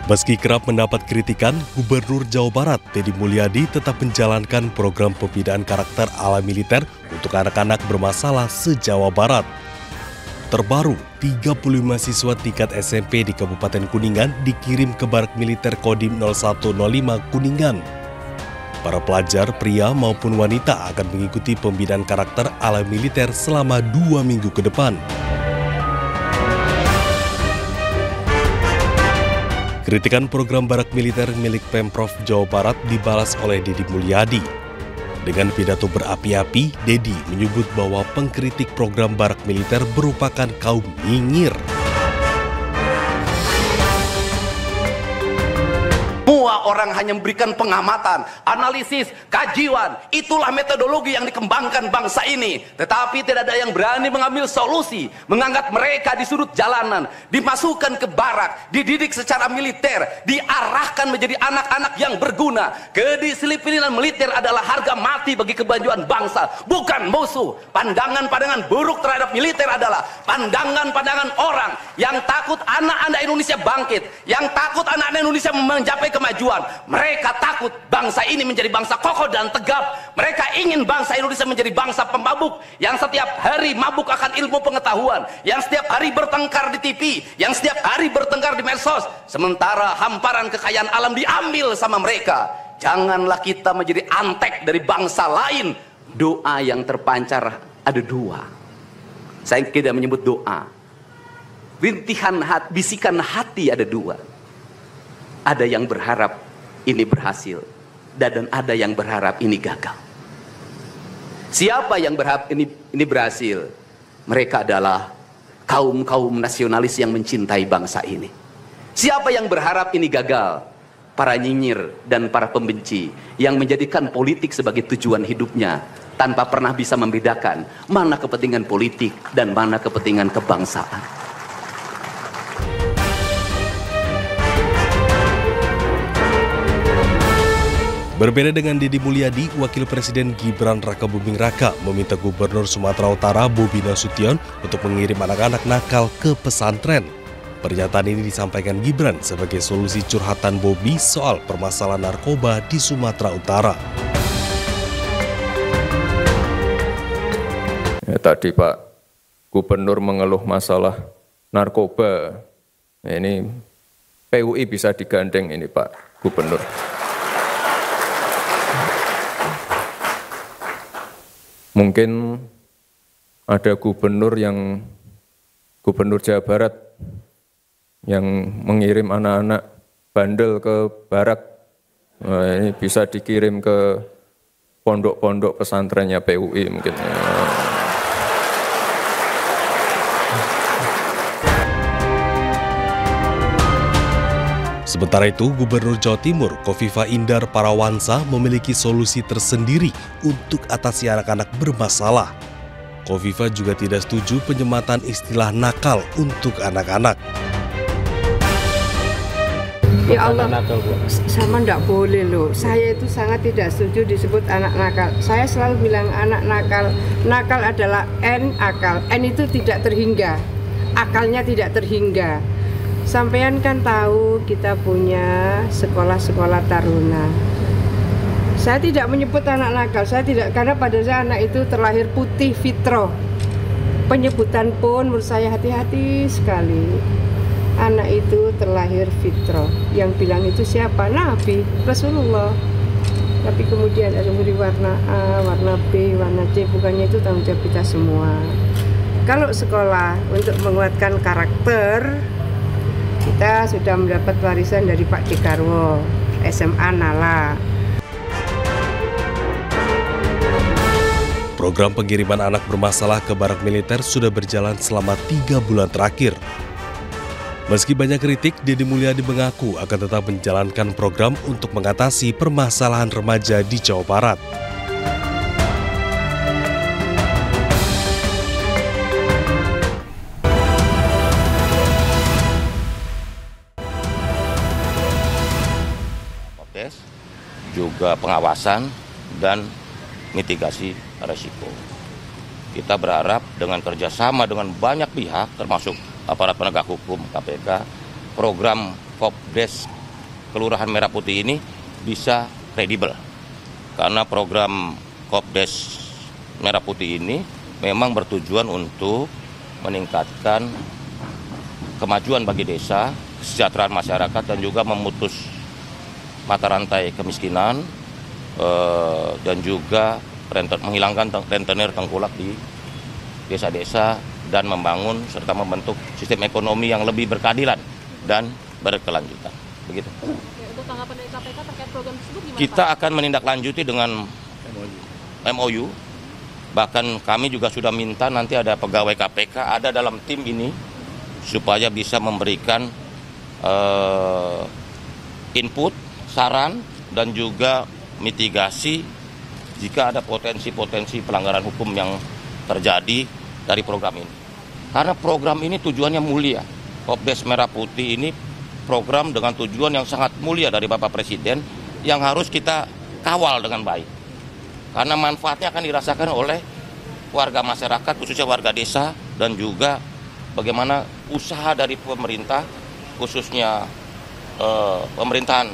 Meski kerap mendapat kritikan, Gubernur Jawa Barat Deddy Mulyadi tetap menjalankan program pembinaan karakter ala militer untuk anak-anak bermasalah se-Jawa Barat. Terbaru, 35 siswa tingkat SMP di Kabupaten Kuningan dikirim ke Barak Militer Kodim 0105 Kuningan. Para pelajar pria maupun wanita akan mengikuti pembinaan karakter ala militer selama 2 minggu ke depan. Kritikan program barak militer milik Pemprov Jawa Barat dibalas oleh Deddy Mulyadi. Dengan pidato berapi-api, Deddy menyebut bahwa pengkritik program barak militer merupakan kaum nyinyir. Semua orang hanya memberikan pengamatan, analisis, kajian. Itulah metodologi yang dikembangkan bangsa ini. Tetapi tidak ada yang berani mengambil solusi, mengangkat mereka di sudut jalanan, dimasukkan ke barak, dididik secara militer, diarahkan menjadi anak-anak yang berguna. Kedisiplinan militer adalah harga mati bagi kemajuan bangsa, bukan musuh. Pandangan-pandangan buruk terhadap militer adalah pandangan-pandangan orang yang takut anak-anak Indonesia bangkit, yang takut anak-anak Indonesia mencapai kemajuan. Mereka takut bangsa ini menjadi bangsa kokoh dan tegap. Mereka ingin bangsa Indonesia menjadi bangsa pemabuk yang setiap hari mabuk akan ilmu pengetahuan, yang setiap hari bertengkar di TV, yang setiap hari bertengkar di medsos, sementara hamparan kekayaan alam diambil sama mereka. Janganlah kita menjadi antek dari bangsa lain. Doa yang terpancar ada dua. Saya tidak menyebut doa. Rintihan hati, bisikan hati ada dua. Ada yang berharap ini berhasil, dan ada yang berharap ini gagal. Siapa yang berharap ini berhasil? Mereka adalah kaum-kaum nasionalis yang mencintai bangsa ini. Siapa yang berharap ini gagal? Para nyinyir dan para pembenci yang menjadikan politik sebagai tujuan hidupnya tanpa pernah bisa membedakan mana kepentingan politik dan mana kepentingan kebangsaan. Berbeda dengan Deddy Mulyadi, Wakil Presiden Gibran Rakabuming Raka meminta Gubernur Sumatera Utara Bobi Nasution untuk mengirim anak-anak nakal ke pesantren. Pernyataan ini disampaikan Gibran sebagai solusi curhatan Bobi soal permasalahan narkoba di Sumatera Utara. Ya, tadi Pak Gubernur mengeluh masalah narkoba. Nah, ini PUI bisa digandeng ini Pak Gubernur. Mungkin ada gubernur Jawa Barat yang mengirim anak-anak bandel ke barak. Nah, ini bisa dikirim ke pondok-pondok pesantrennya PUI mungkin. Sementara itu, Gubernur Jawa Timur Kofifa Indar Parawansa memiliki solusi tersendiri untuk atasi anak-anak bermasalah. Kofifa juga tidak setuju penyematan istilah nakal untuk anak-anak. Ya Allah, sama enggak boleh loh. Saya itu sangat tidak setuju disebut anak nakal. Saya selalu bilang anak nakal. Nakal adalah N akal. N itu tidak terhingga. Akalnya tidak terhingga. Sampean kan tahu kita punya sekolah-sekolah taruna. Saya tidak menyebut anak nakal, saya tidak, karena pada saya anak itu terlahir putih fitrah. Penyebutan pun menurut saya hati-hati sekali. Anak itu terlahir fitrah. Yang bilang itu siapa? Nabi, Rasulullah. Tapi kemudian ada memberi warna A, warna B, warna C, bukannya itu tanggung jawab kita semua. Kalau sekolah untuk menguatkan karakter, kita sudah mendapat warisan dari Pak Dekarwo, SMA Nala. Program pengiriman anak bermasalah ke barak militer sudah berjalan selama 3 bulan terakhir. Meski banyak kritik, Deddy Mulyadi mengaku akan tetap menjalankan program untuk mengatasi permasalahan remaja di Jawa Barat. Juga pengawasan dan mitigasi resiko. Kita berharap dengan kerjasama dengan banyak pihak, termasuk aparat penegak hukum KPK, program Kopdes Kelurahan Merah Putih ini bisa kredibel. Karena program Kopdes Merah Putih ini memang bertujuan untuk meningkatkan kemajuan bagi desa, kesejahteraan masyarakat, dan juga memutus mata rantai kemiskinan dan juga menghilangkan rentenir tengkulak di desa-desa dan membangun serta membentuk sistem ekonomi yang lebih berkeadilan dan berkelanjutan. Begitu. Untuk tanggapan dari KPK terkait program tersebut gimana, Kita Pak? akan menindaklanjuti dengan MOU. Bahkan kami juga sudah minta nanti ada pegawai KPK ada dalam tim ini supaya bisa memberikan input, saran, dan juga mitigasi jika ada potensi-potensi pelanggaran hukum yang terjadi dari program ini. Karena program ini tujuannya mulia. Kopdes Merah Putih ini program dengan tujuan yang sangat mulia dari Bapak Presiden yang harus kita kawal dengan baik. Karena manfaatnya akan dirasakan oleh warga masyarakat, khususnya warga desa, dan juga bagaimana usaha dari pemerintah, khususnya pemerintahan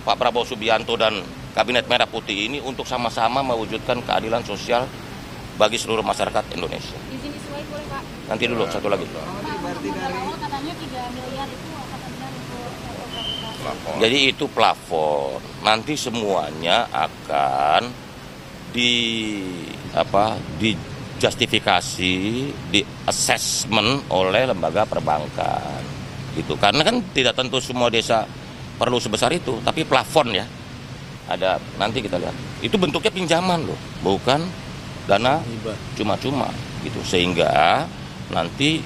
Pak Prabowo Subianto dan Kabinet Merah Putih ini untuk sama-sama mewujudkan keadilan sosial bagi seluruh masyarakat Indonesia. Izin Iswai boleh, Pak? Nanti dulu, satu lagi. Katanya 3 miliar itu apa saja untuk Jadi itu plafon. Nanti semuanya akan dijustifikasi, di assessment oleh lembaga perbankan. Gitu. Karena kan tidak tentu semua desa perlu sebesar itu, tapi plafon ya. Ada, nanti kita lihat. Itu bentuknya pinjaman loh, bukan dana cuma-cuma gitu. Sehingga nanti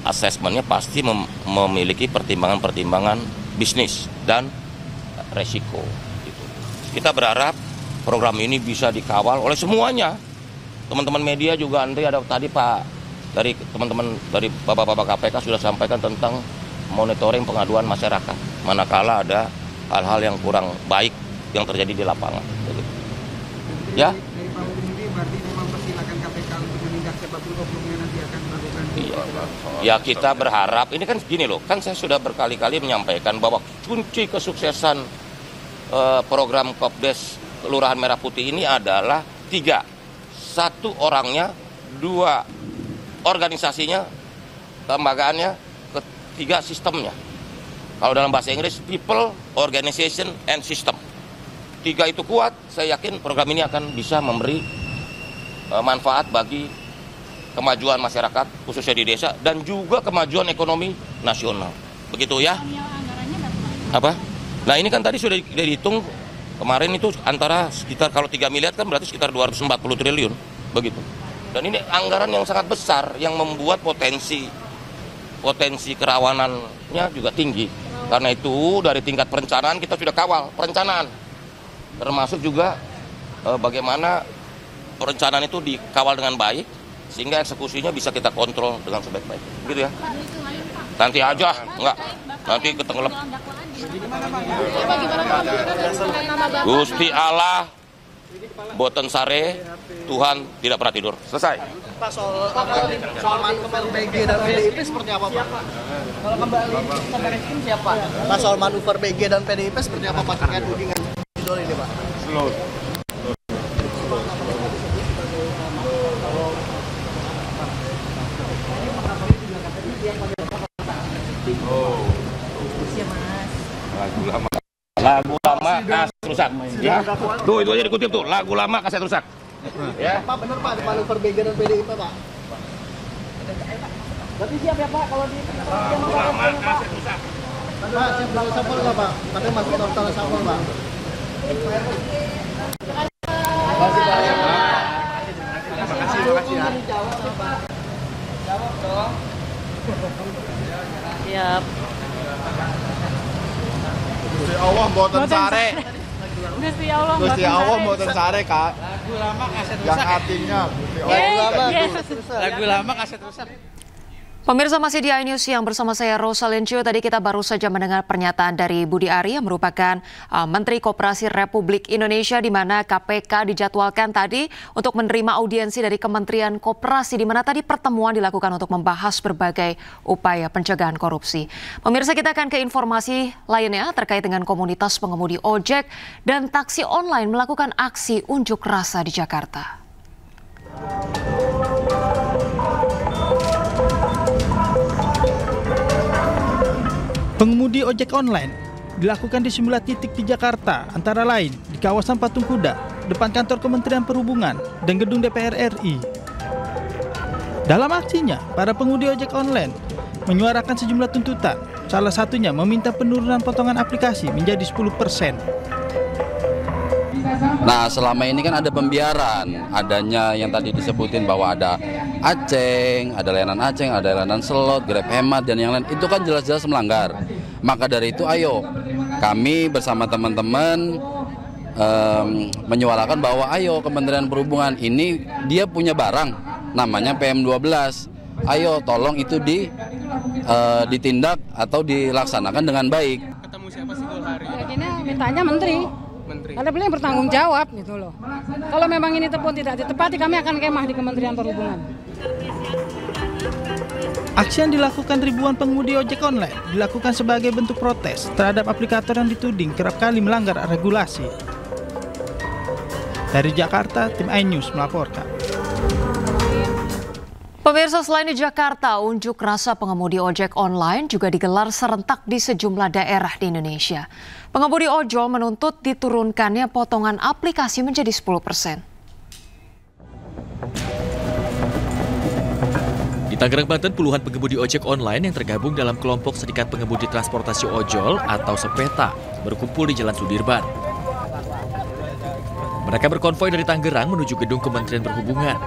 asesmennya pasti memiliki pertimbangan-pertimbangan bisnis dan resiko gitu. Kita berharap program ini bisa dikawal oleh semuanya. Teman-teman media juga nanti ada tadi Pak dari teman-teman dari Bapak-bapak KPK sudah sampaikan tentang monitoring pengaduan masyarakat. Manakala ada hal-hal yang kurang baik yang terjadi di lapangan. Jadi, ya. Dari Pak Budi berarti memang persilakan KPK untuk menindak siapapun oknum yang nanti akan melakukan. Ya kita berharap, ini kan gini loh, kan saya sudah berkali-kali menyampaikan bahwa kunci kesuksesan program Kopdes Kelurahan Merah Putih ini adalah 3. 1 orangnya, 2 organisasinya, kelembagaannya, 3 sistemnya. Kalau dalam bahasa Inggris, people, organization, and system. 3 itu kuat, saya yakin program ini akan bisa memberi manfaat bagi kemajuan masyarakat, khususnya di desa, dan juga kemajuan ekonomi nasional. Begitu ya? Apa? Nah ini kan tadi sudah dihitung, kemarin itu antara sekitar, kalau 3 miliar kan berarti sekitar 240 triliun. Begitu. Dan ini anggaran yang sangat besar, yang membuat potensi kerawanannya juga tinggi. Karena itu dari tingkat perencanaan kita sudah kawal perencanaan. Termasuk juga bagaimana perencanaan itu dikawal dengan baik sehingga eksekusinya bisa kita kontrol dengan sebaik-baik. Gitu ya. Nanti aja, enggak. Nanti ketenggelam. Gusti Allah boten sare, Tuhan tidak pernah tidur. Selesai. Pak, soal manuver BG dan PDIP seperti apa, Pak? Kalau kembali ke Barreskrim siapa? Pak, soal manuver BG dan PDIP seperti apa, Pak, terkait tudingan Idol ini, Pak? Slow. Lagu lama kaset rusak. Ya. Tuh itu aja dikutip tuh, lagu lama kaset rusak. Ya. Pak, benar Pak, manuver BG dan PDIP, Pak. Berarti siap ya Pak kalau di lama kaset rusak. Pak, siap dalam sampel nggak Pak? Katanya masuk dalam sampel Pak. Makasih ya. Jawab dong. Siap. Gusti Allah mboten sare. Gusti Allah mboten sare, Kak. Lagu lama kaset rusak. Yang artinya Gusti Allah. lagu lama kaset rusak. Pemirsa masih di iNews yang bersama saya Rosalyn Chiu. Tadi kita baru saja mendengar pernyataan dari Budi Ari yang merupakan Menteri Koperasi Republik Indonesia, di mana KPK dijadwalkan tadi untuk menerima audiensi dari Kementerian Koperasi, di mana tadi pertemuan dilakukan untuk membahas berbagai upaya pencegahan korupsi. Pemirsa, kita akan ke informasi lainnya terkait dengan komunitas pengemudi ojek dan taksi online melakukan aksi unjuk rasa di Jakarta. Pengemudi ojek online dilakukan di sejumlah titik di Jakarta, antara lain di kawasan Patung Kuda, depan kantor Kementerian Perhubungan, dan gedung DPR RI. Dalam aksinya, para pengemudi ojek online menyuarakan sejumlah tuntutan, salah satunya meminta penurunan potongan aplikasi menjadi 10%. Nah, selama ini kan ada pembiaran, adanya yang tadi disebutin bahwa ada Aceng, ada layanan slot, Grab Hemat, dan yang lain. Itu kan jelas-jelas melanggar. Maka dari itu, ayo kami bersama teman-teman menyuarakan bahwa ayo Kementerian Perhubungan ini dia punya barang namanya PM12. Ayo tolong itu ditindak atau dilaksanakan dengan baik. Ketemu siapa sih hari? Ya gini, mintanya menteri. Karena beliau yang bertanggung jawab gitu loh. Kalau memang ini pun tidak ditepati, kami akan kemah di Kementerian Perhubungan. Aksi yang dilakukan ribuan pengemudi ojek online dilakukan sebagai bentuk protes terhadap aplikator yang dituding kerap kali melanggar regulasi. Dari Jakarta, tim iNews melaporkan. Pemirsa, selain di Jakarta, unjuk rasa pengemudi ojek online juga digelar serentak di sejumlah daerah di Indonesia. Pengemudi ojol menuntut diturunkannya potongan aplikasi menjadi 10%. Di Tangerang, Banten, puluhan pengemudi ojek online yang tergabung dalam kelompok Serikat Pengemudi Transportasi Ojol atau SEPETA berkumpul di Jalan Sudirman. Mereka berkonvoi dari Tangerang menuju gedung Kementerian Perhubungan.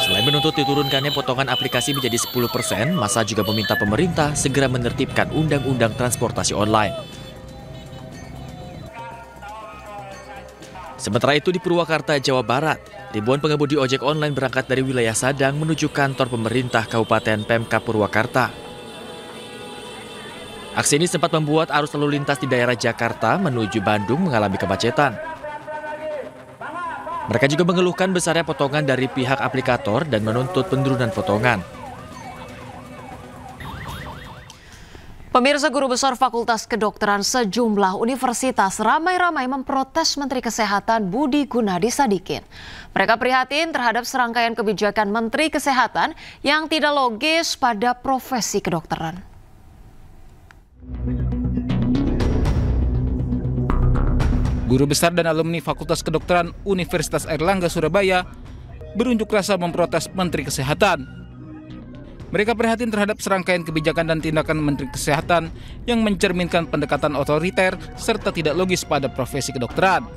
Selain menuntut diturunkannya potongan aplikasi menjadi 10%, massa juga meminta pemerintah segera menertibkan Undang-Undang Transportasi Online. Sementara itu di Purwakarta, Jawa Barat, ribuan pengemudi ojek online berangkat dari wilayah Sadang menuju kantor pemerintah Kabupaten Pemkab Purwakarta. Aksi ini sempat membuat arus lalu lintas di daerah Jakarta menuju Bandung mengalami kemacetan. Mereka juga mengeluhkan besarnya potongan dari pihak aplikator dan menuntut penurunan potongan. Pemirsa, guru besar Fakultas Kedokteran sejumlah universitas ramai-ramai memprotes Menteri Kesehatan Budi Gunadi Sadikin. Mereka prihatin terhadap serangkaian kebijakan Menteri Kesehatan yang tidak logis pada profesi kedokteran. Guru besar dan alumni Fakultas Kedokteran Universitas Airlangga Surabaya berunjuk rasa memprotes Menteri Kesehatan. Mereka prihatin terhadap serangkaian kebijakan dan tindakan Menteri Kesehatan yang mencerminkan pendekatan otoriter serta tidak logis pada profesi kedokteran.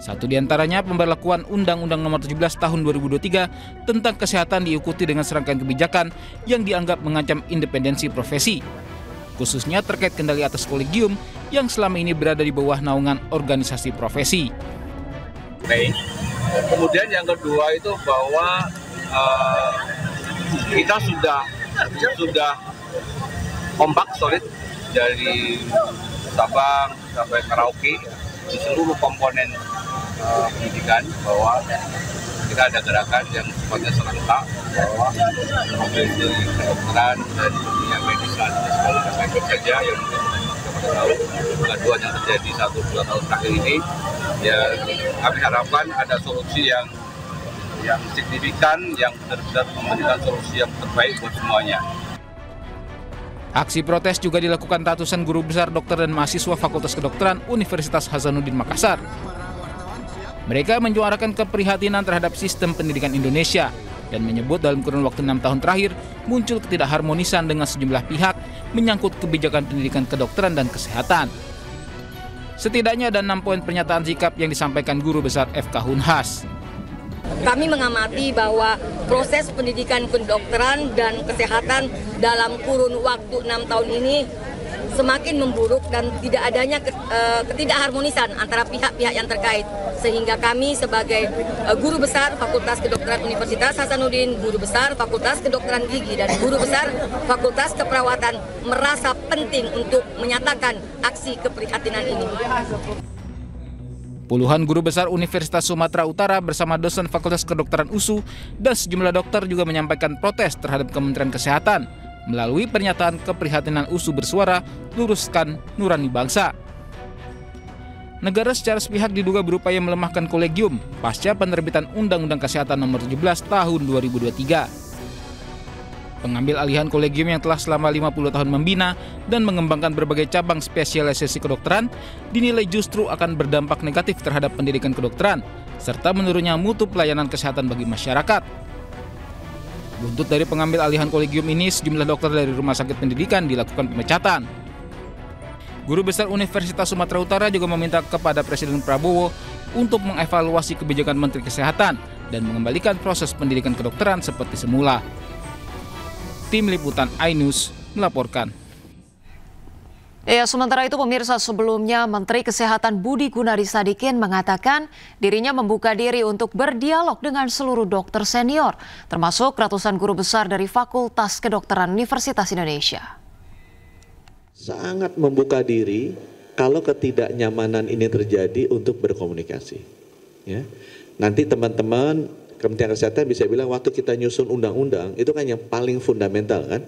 Satu di antaranya pemberlakuan Undang-Undang Nomor 17 Tahun 2023 tentang kesehatan diikuti dengan serangkaian kebijakan yang dianggap mengancam independensi profesi, khususnya terkait kendali atas kolegium yang selama ini berada di bawah naungan organisasi profesi. Kemudian yang kedua itu bahwa kita sudah kompak solid dari Sabang sampai Merauke di seluruh komponen pendidikan, bahwa kita ada gerakan yang sifatnya serentak bahwa profesi kedokteran dan dunia medis dan saja yang kegaduhan yang terjadi 1-2 tahun terakhir ini, ya kami harapkan ada solusi yang signifikan, yang benar-benar memberikan solusi yang terbaik buat semuanya. Aksi protes juga dilakukan ratusan guru besar dokter dan mahasiswa Fakultas Kedokteran Universitas Hasanuddin Makassar. Mereka menyuarakan keprihatinan terhadap sistem pendidikan Indonesia dan menyebut dalam kurun waktu 6 tahun terakhir muncul ketidakharmonisan dengan sejumlah pihak menyangkut kebijakan pendidikan kedokteran dan kesehatan. Setidaknya ada 6 poin pernyataan sikap yang disampaikan guru besar FK Unhas. Kami mengamati bahwa proses pendidikan kedokteran dan kesehatan dalam kurun waktu 6 tahun ini semakin memburuk dan tidak adanya ketidakharmonisan antara pihak-pihak yang terkait. Sehingga kami sebagai guru besar Fakultas Kedokteran Universitas Hasanuddin, guru besar Fakultas Kedokteran Gigi, dan guru besar Fakultas Keperawatan merasa penting untuk menyatakan aksi keprihatinan ini. Puluhan guru besar Universitas Sumatera Utara bersama dosen Fakultas Kedokteran USU dan sejumlah dokter juga menyampaikan protes terhadap Kementerian Kesehatan melalui pernyataan keprihatinan USU bersuara, luruskan nurani bangsa. Negara secara sepihak diduga berupaya melemahkan kolegium pasca penerbitan Undang-Undang Kesehatan Nomor 17 Tahun 2023. Pengambil alihan kolegium yang telah selama 50 tahun membina dan mengembangkan berbagai cabang spesialisasi kedokteran dinilai justru akan berdampak negatif terhadap pendidikan kedokteran serta menurunnya mutu pelayanan kesehatan bagi masyarakat. Buntut dari pengambil alihan kolegium ini, sejumlah dokter dari Rumah Sakit Pendidikan dilakukan pemecatan. Guru besar Universitas Sumatera Utara juga meminta kepada Presiden Prabowo untuk mengevaluasi kebijakan Menteri Kesehatan dan mengembalikan proses pendidikan kedokteran seperti semula. Tim Liputan iNews melaporkan. Ya, sementara itu pemirsa, sebelumnya Menteri Kesehatan Budi Gunadi Sadikin mengatakan dirinya membuka diri untuk berdialog dengan seluruh dokter senior, termasuk ratusan guru besar dari Fakultas Kedokteran Universitas Indonesia. Sangat membuka diri kalau ketidaknyamanan ini terjadi untuk berkomunikasi. Ya. Nanti teman-teman Kementerian Kesehatan bisa bilang waktu kita nyusun undang-undang itu kan yang paling fundamental kan,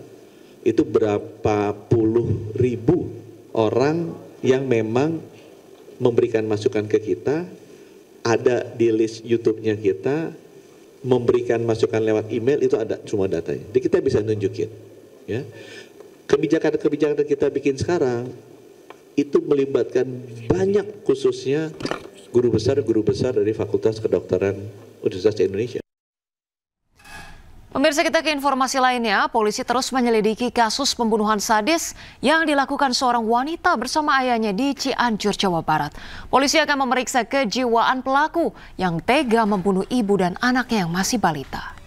itu berapa puluh ribu orang yang memang memberikan masukan ke kita, ada di list YouTube-nya kita, memberikan masukan lewat email, itu ada semua datanya. Jadi kita bisa nunjukin. Ya. Kebijakan-kebijakan yang kita bikin sekarang itu melibatkan banyak, khususnya guru besar dari Fakultas Kedokteran Universitas Indonesia. Pemirsa, kita ke informasi lainnya. Polisi terus menyelidiki kasus pembunuhan sadis yang dilakukan seorang wanita bersama ayahnya di Cianjur, Jawa Barat. Polisi akan memeriksa kejiwaan pelaku yang tega membunuh ibu dan anaknya yang masih balita.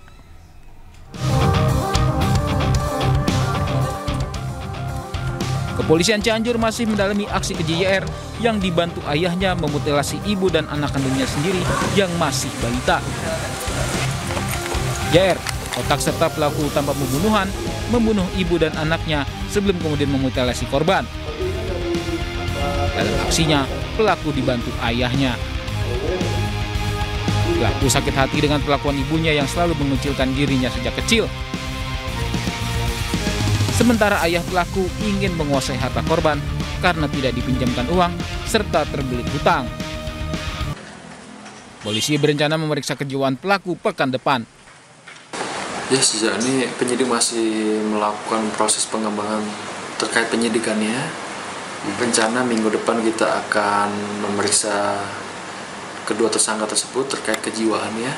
Kepolisian Cianjur masih mendalami aksi keji YR yang dibantu ayahnya memutilasi ibu dan anak kandungnya sendiri yang masih balita. YR, otak serta pelaku utama pembunuhan, membunuh ibu dan anaknya sebelum kemudian memutilasi korban. Dalam aksinya, pelaku dibantu ayahnya. Pelaku sakit hati dengan perlakuan ibunya yang selalu mengucilkan dirinya sejak kecil. Sementara ayah pelaku ingin menguasai harta korban karena tidak dipinjamkan uang serta terbelit hutang. Polisi berencana memeriksa kejiwaan pelaku pekan depan. Ya, sejauh ini penyidik masih melakukan proses pengembangan terkait penyidikannya. Rencana minggu depan kita akan memeriksa kedua tersangka tersebut terkait kejiwaannya.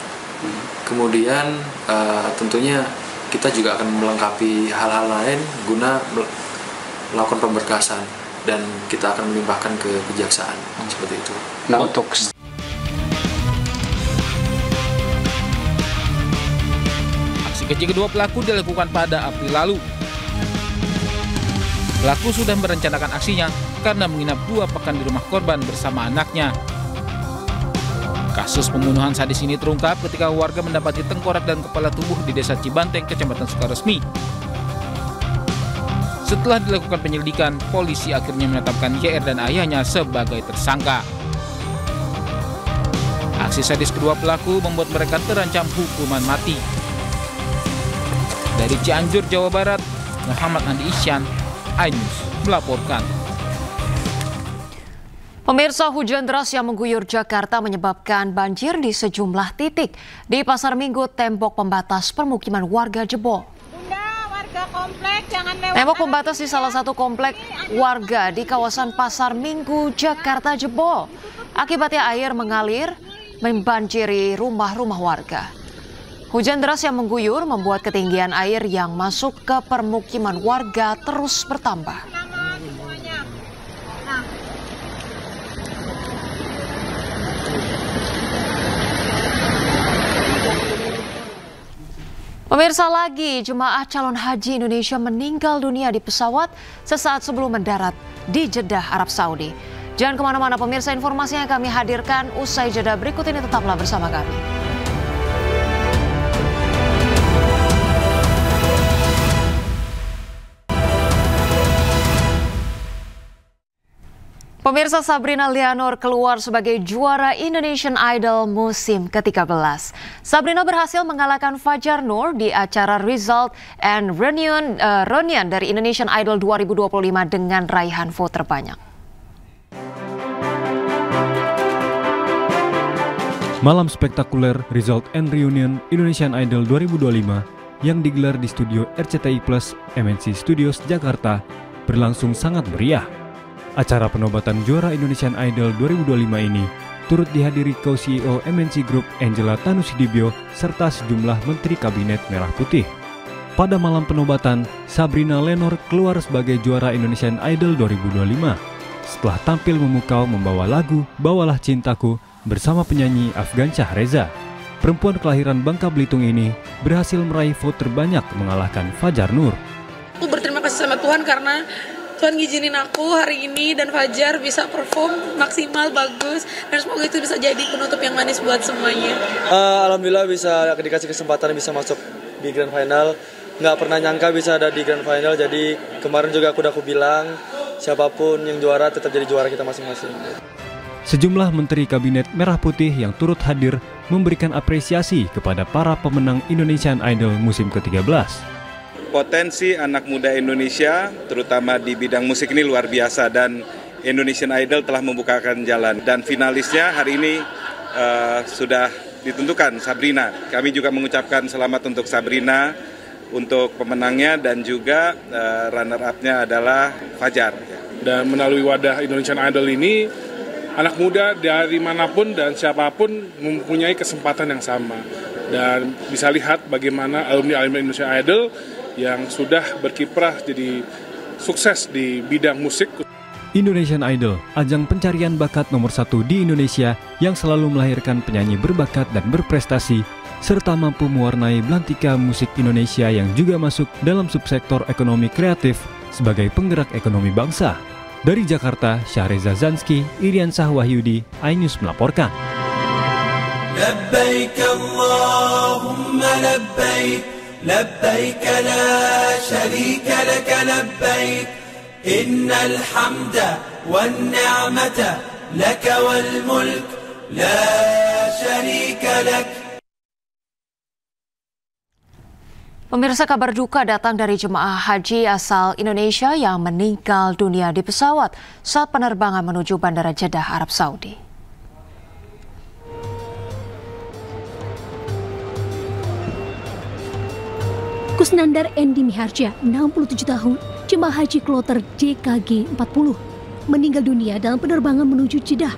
Kemudian tentunya kita juga akan melengkapi hal-hal lain guna melakukan pemberkasan dan kita akan melimpahkan ke kejaksaan seperti itu. Nah, untuk aksi keji kedua pelaku dilakukan pada April lalu. Pelaku sudah merencanakan aksinya karena menginap 2 pekan di rumah korban bersama anaknya. Kasus pembunuhan sadis ini terungkap ketika warga mendapati tengkorak dan kepala tubuh di Desa Cibanteng, Kecamatan Sukaresmi. Setelah dilakukan penyelidikan, polisi akhirnya menetapkan YR dan ayahnya sebagai tersangka. Aksi sadis kedua pelaku membuat mereka terancam hukuman mati. Dari Cianjur, Jawa Barat, Muhammad Andi Isyan, iNews melaporkan. Pemirsa, hujan deras yang mengguyur Jakarta menyebabkan banjir di sejumlah titik. Di Pasar Minggu, tembok pembatas permukiman warga jebol. Tembok pembatas di salah satu komplek warga di kawasan Pasar Minggu, Jakarta jebol. Akibatnya air mengalir membanjiri rumah-rumah warga. Hujan deras yang mengguyur membuat ketinggian air yang masuk ke permukiman warga terus bertambah. Pemirsa, lagi jemaah calon haji Indonesia meninggal dunia di pesawat sesaat sebelum mendarat di Jeddah, Arab Saudi. Jangan kemana-mana pemirsa, informasi yang kami hadirkan usai jeda berikut ini, tetaplah bersama kami. Pemirsa, Sabrina Leonor keluar sebagai juara Indonesian Idol musim ke-13. Sabrina berhasil mengalahkan Fajar Nur di acara Result and Reunion dari Indonesian Idol 2025 dengan raihan vote terbanyak. Malam spektakuler Result and Reunion Indonesian Idol 2025 yang digelar di studio RCTI Plus MNC Studios Jakarta berlangsung sangat meriah. Acara penobatan juara Indonesian Idol 2025 ini turut dihadiri co-CEO MNC Group Angela Tanusudibyo serta sejumlah Menteri Kabinet Merah Putih. Pada malam penobatan, Sabrina Leonor keluar sebagai juara Indonesian Idol 2025 setelah tampil memukau membawa lagu Bawalah Cintaku bersama penyanyi Afgan Syahreza. Perempuan kelahiran Bangka Belitung ini berhasil meraih vote terbanyak mengalahkan Fajar Nur. Aku berterima kasih sama Tuhan karena Tuhan ngizinin aku hari ini dan Fajar bisa perform maksimal, bagus, dan semoga itu bisa jadi penutup yang manis buat semuanya. Alhamdulillah bisa dikasih kesempatan bisa masuk di Grand Final. Nggak pernah nyangka bisa ada di Grand Final, jadi kemarin juga aku bilang siapapun yang juara tetap jadi juara kita masing-masing. Sejumlah Menteri Kabinet Merah Putih yang turut hadir memberikan apresiasi kepada para pemenang Indonesian Idol musim ke-13. Potensi anak muda Indonesia, terutama di bidang musik ini luar biasa dan Indonesian Idol telah membukakan jalan. Dan finalisnya hari ini sudah ditentukan, Sabrina. Kami juga mengucapkan selamat untuk Sabrina, untuk pemenangnya dan juga runner-up-nya adalah Fajar. Dan melalui wadah Indonesian Idol ini, anak muda dari manapun dan siapapun mempunyai kesempatan yang sama. Dan bisa lihat bagaimana alumni-alumni Indonesian Idol yang sudah berkiprah jadi sukses di bidang musik. Indonesian Idol, ajang pencarian bakat nomor 1 di Indonesia yang selalu melahirkan penyanyi berbakat dan berprestasi, serta mampu mewarnai belantika musik Indonesia yang juga masuk dalam subsektor ekonomi kreatif sebagai penggerak ekonomi bangsa. Dari Jakarta, Syahreza Zanski, Irian Sahwahyudi, iNews melaporkan. Labbaik Allahumma labbaik. لبيك لا شريك لك لبيك إن الحمد والنعمة لك والملك لا شريك لك. Pemirsa, kabar duka datang dari jemaah haji asal Indonesia yang meninggal dunia di pesawat saat penerbangan menuju Bandara Jeddah, Arab Saudi. Kusnandar Endi Miharja, 67 tahun, jemaah haji kloter DKG 40, meninggal dunia dalam penerbangan menuju Jeddah.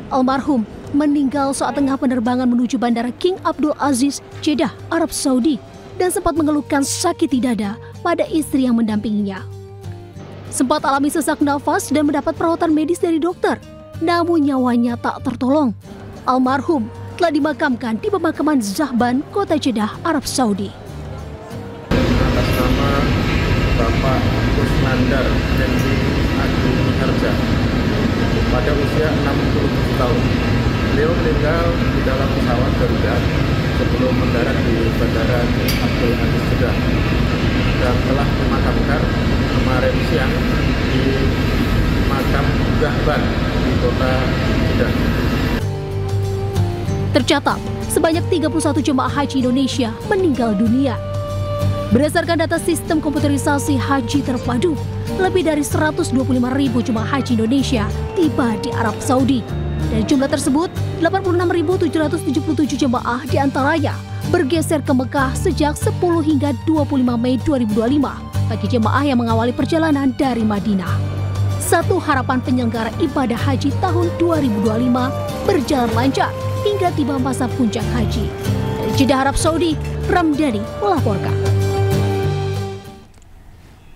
Almarhum meninggal saat tengah penerbangan menuju Bandara King Abdul Aziz, Jeddah, Arab Saudi, dan sempat mengeluhkan sakit dada pada istri yang mendampinginya. Sempat alami sesak nafas dan mendapat perawatan medis dari dokter, namun nyawanya tak tertolong. Almarhum telah dimakamkan di pemakaman Zahban, kota Jeddah, Arab Saudi. Atas nama Bapak Kusnandar Endi Miharja pada usia 67 tahun. Beliau meninggal di dalam pesawat Garuda sebelum mendarat di Bandara Abdul Aziz Jeddah dan telah dimakamkan kemarin siang di makam Zahban di kota Jeddah. Tercatat, sebanyak 31 jemaah haji Indonesia meninggal dunia. Berdasarkan data sistem komputerisasi haji terpadu, lebih dari 125.000 jemaah haji Indonesia tiba di Arab Saudi. Dari jumlah tersebut, 86.777 jemaah diantaranya bergeser ke Mekah sejak 10 hingga 25 Mei 2025 bagi jemaah yang mengawali perjalanan dari Madinah. Satu harapan penyelenggara ibadah haji tahun 2025 berjalan lancar hingga tiba masa puncak haji. Dari Jeddah, Arab Saudi, Ramdhani melaporkan.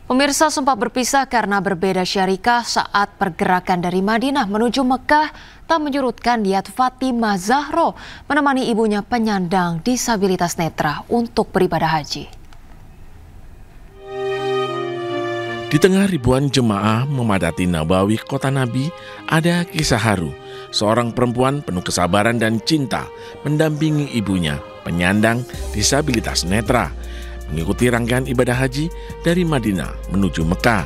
Pemirsa sempat berpisah karena berbeda syarikah saat pergerakan dari Madinah menuju Mekah tak menyurutkan niat Fatimah Zahro menemani ibunya penyandang disabilitas netra untuk beribadah haji. Di tengah ribuan jemaah memadati Nabawi Kota Nabi, ada kisah haru. Seorang perempuan penuh kesabaran dan cinta mendampingi ibunya penyandang disabilitas netra mengikuti rangkaian ibadah haji dari Madinah menuju Mekah.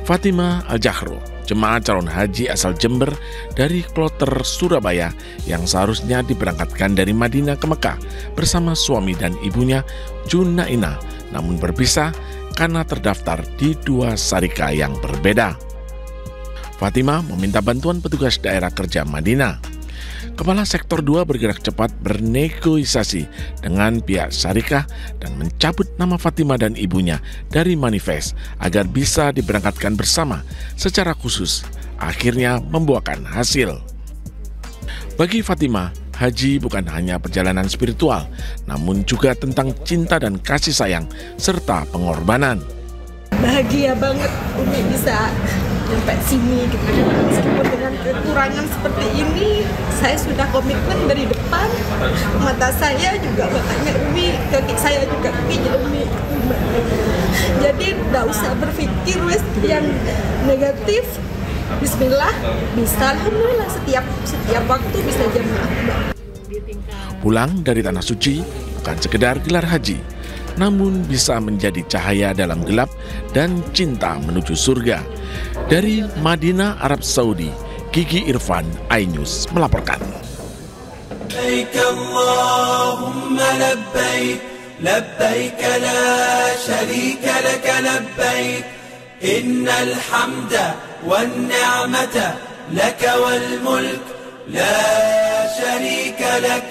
Fatimah Al-Jahro, jemaah calon haji asal Jember dari kloter Surabaya yang seharusnya diberangkatkan dari Madinah ke Mekah bersama suami dan ibunya Junaina, namun berpisah karena terdaftar di dua syarikah yang berbeda. Fatimah meminta bantuan petugas daerah kerja Madinah. Kepala Sektor 2 bergerak cepat bernegosiasi dengan pihak syarikah dan mencabut nama Fatimah dan ibunya dari manifest agar bisa diberangkatkan bersama secara khusus, akhirnya membuahkan hasil. Bagi Fatimah, haji bukan hanya perjalanan spiritual, namun juga tentang cinta dan kasih sayang serta pengorbanan. Bahagia banget Umi bisa sampai sini gitu. Meskipun dengan kekurangan seperti ini, saya sudah komitmen dari depan. Mata saya juga matanya Umi, kaki saya juga kaki Umi. Jadi nggak usah berpikir yang negatif. Bismillah, bisa alhamdulillah setiap waktu bisa jamaah. Pulang dari tanah suci bukan sekedar gelar haji, namun bisa menjadi cahaya dalam gelap dan cinta menuju surga. Dari Madinah, Arab Saudi, Gigi Irfan, iNews melaporkan. لبيك اللهم لبيك لبيك لا شريك لك لبيك إن الحمد والنعمة لك والملك لا شريك لك.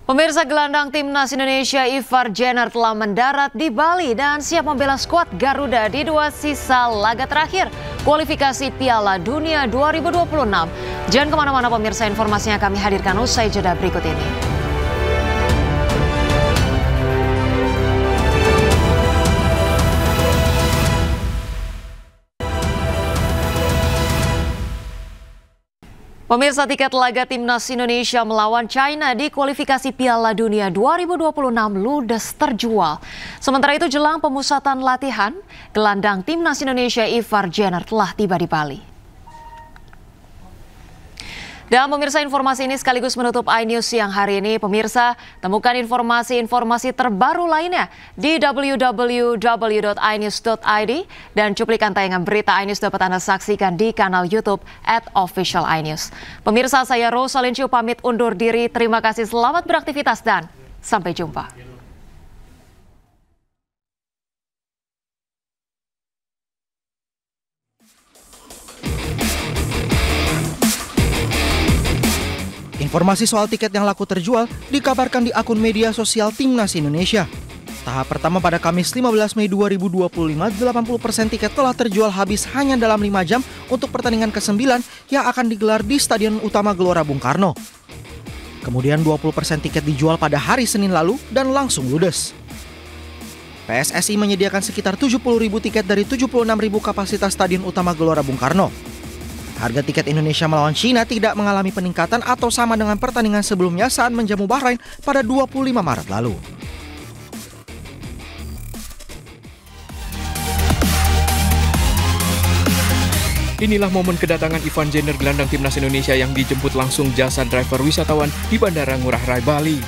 Pemirsa, gelandang timnas Indonesia Ivar Jenner telah mendarat di Bali dan siap membela skuad Garuda di dua sisa laga terakhir kualifikasi Piala Dunia 2026. Jangan kemana-mana pemirsa, informasinya kami hadirkan usai jeda berikut ini. Pemirsa, tiket laga timnas Indonesia melawan China di kualifikasi Piala Dunia 2026 ludes terjual. Sementara itu jelang pemusatan latihan, gelandang timnas Indonesia Ivar Jenner telah tiba di Bali. Dan pemirsa, informasi ini sekaligus menutup iNews siang hari ini. Pemirsa, temukan informasi-informasi terbaru lainnya di www.inews.id dan cuplikan tayangan berita iNews dapat Anda saksikan di kanal YouTube @officialinews. Pemirsa, saya Rosalyn Chiu pamit undur diri. Terima kasih, selamat beraktivitas dan sampai jumpa. Informasi soal tiket yang laku terjual dikabarkan di akun media sosial Timnas Indonesia. Tahap pertama pada Kamis 15 Mei 2025, 80% tiket telah terjual habis hanya dalam 5 jam untuk pertandingan ke-9 yang akan digelar di Stadion Utama Gelora Bung Karno. Kemudian 20% tiket dijual pada hari Senin lalu dan langsung ludes. PSSI menyediakan sekitar 70.000 tiket dari 76.000 kapasitas Stadion Utama Gelora Bung Karno. Harga tiket Indonesia melawan China tidak mengalami peningkatan atau sama dengan pertandingan sebelumnya saat menjamu Bahrain pada 25 Maret lalu. Inilah momen kedatangan Ivar Jenner, gelandang timnas Indonesia yang dijemput langsung jasa driver wisatawan di Bandara Ngurah Rai, Bali.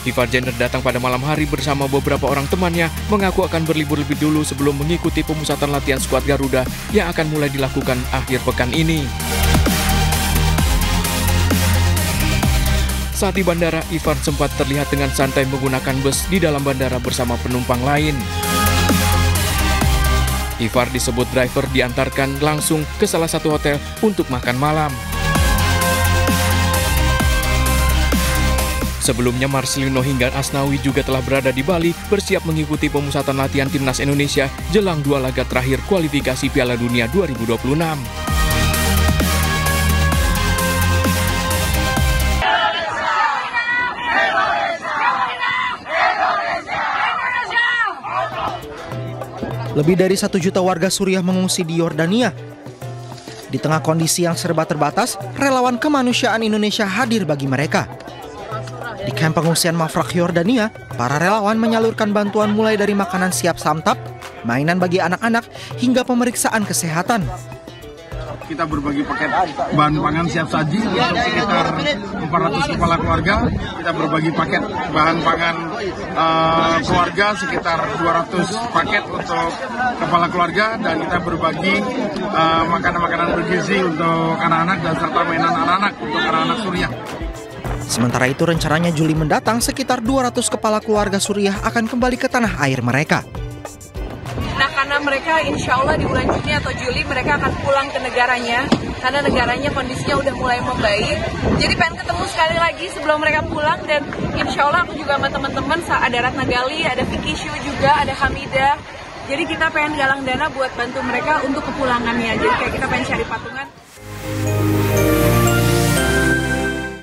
Ivar Jenner datang pada malam hari bersama beberapa orang temannya, mengaku akan berlibur lebih dulu sebelum mengikuti pemusatan latihan skuad Garuda yang akan mulai dilakukan akhir pekan ini. Saat di bandara, Ivar sempat terlihat dengan santai menggunakan bus di dalam bandara bersama penumpang lain. Ivar disebut driver diantarkan langsung ke salah satu hotel untuk makan malam. Sebelumnya Marcelino hingga Asnawi juga telah berada di Bali bersiap mengikuti pemusatan latihan timnas Indonesia jelang 2 laga terakhir kualifikasi Piala Dunia 2026. Lebih dari 1 juta warga Suriah mengungsi di Yordania. Di tengah kondisi yang serba terbatas, relawan kemanusiaan Indonesia hadir bagi mereka. Di kamp pengungsian Mafraq Yordania, para relawan menyalurkan bantuan mulai dari makanan siap santap, mainan bagi anak-anak, hingga pemeriksaan kesehatan. Kita berbagi paket bahan pangan siap saji untuk sekitar 400 kepala keluarga. Kita berbagi paket bahan pangan keluarga sekitar 200 paket untuk kepala keluarga, dan kita berbagi makanan-makanan bergizi untuk anak-anak dan serta mainan anak-anak untuk anak-anak Suriah. Sementara itu rencananya Juli mendatang sekitar 200 kepala keluarga Suriah akan kembali ke tanah air mereka. Nah, karena mereka insya Allah di bulan Juni atau Juli mereka akan pulang ke negaranya, karena negaranya kondisinya udah mulai membaik. Jadi pengen ketemu sekali lagi sebelum mereka pulang, dan insya Allah aku juga sama teman-teman, ada Ratna Gali, ada Vicky Shu juga, ada Hamidah. Jadi kita pengen galang dana buat bantu mereka untuk kepulangannya. Jadi kayak kita pengen cari patungan.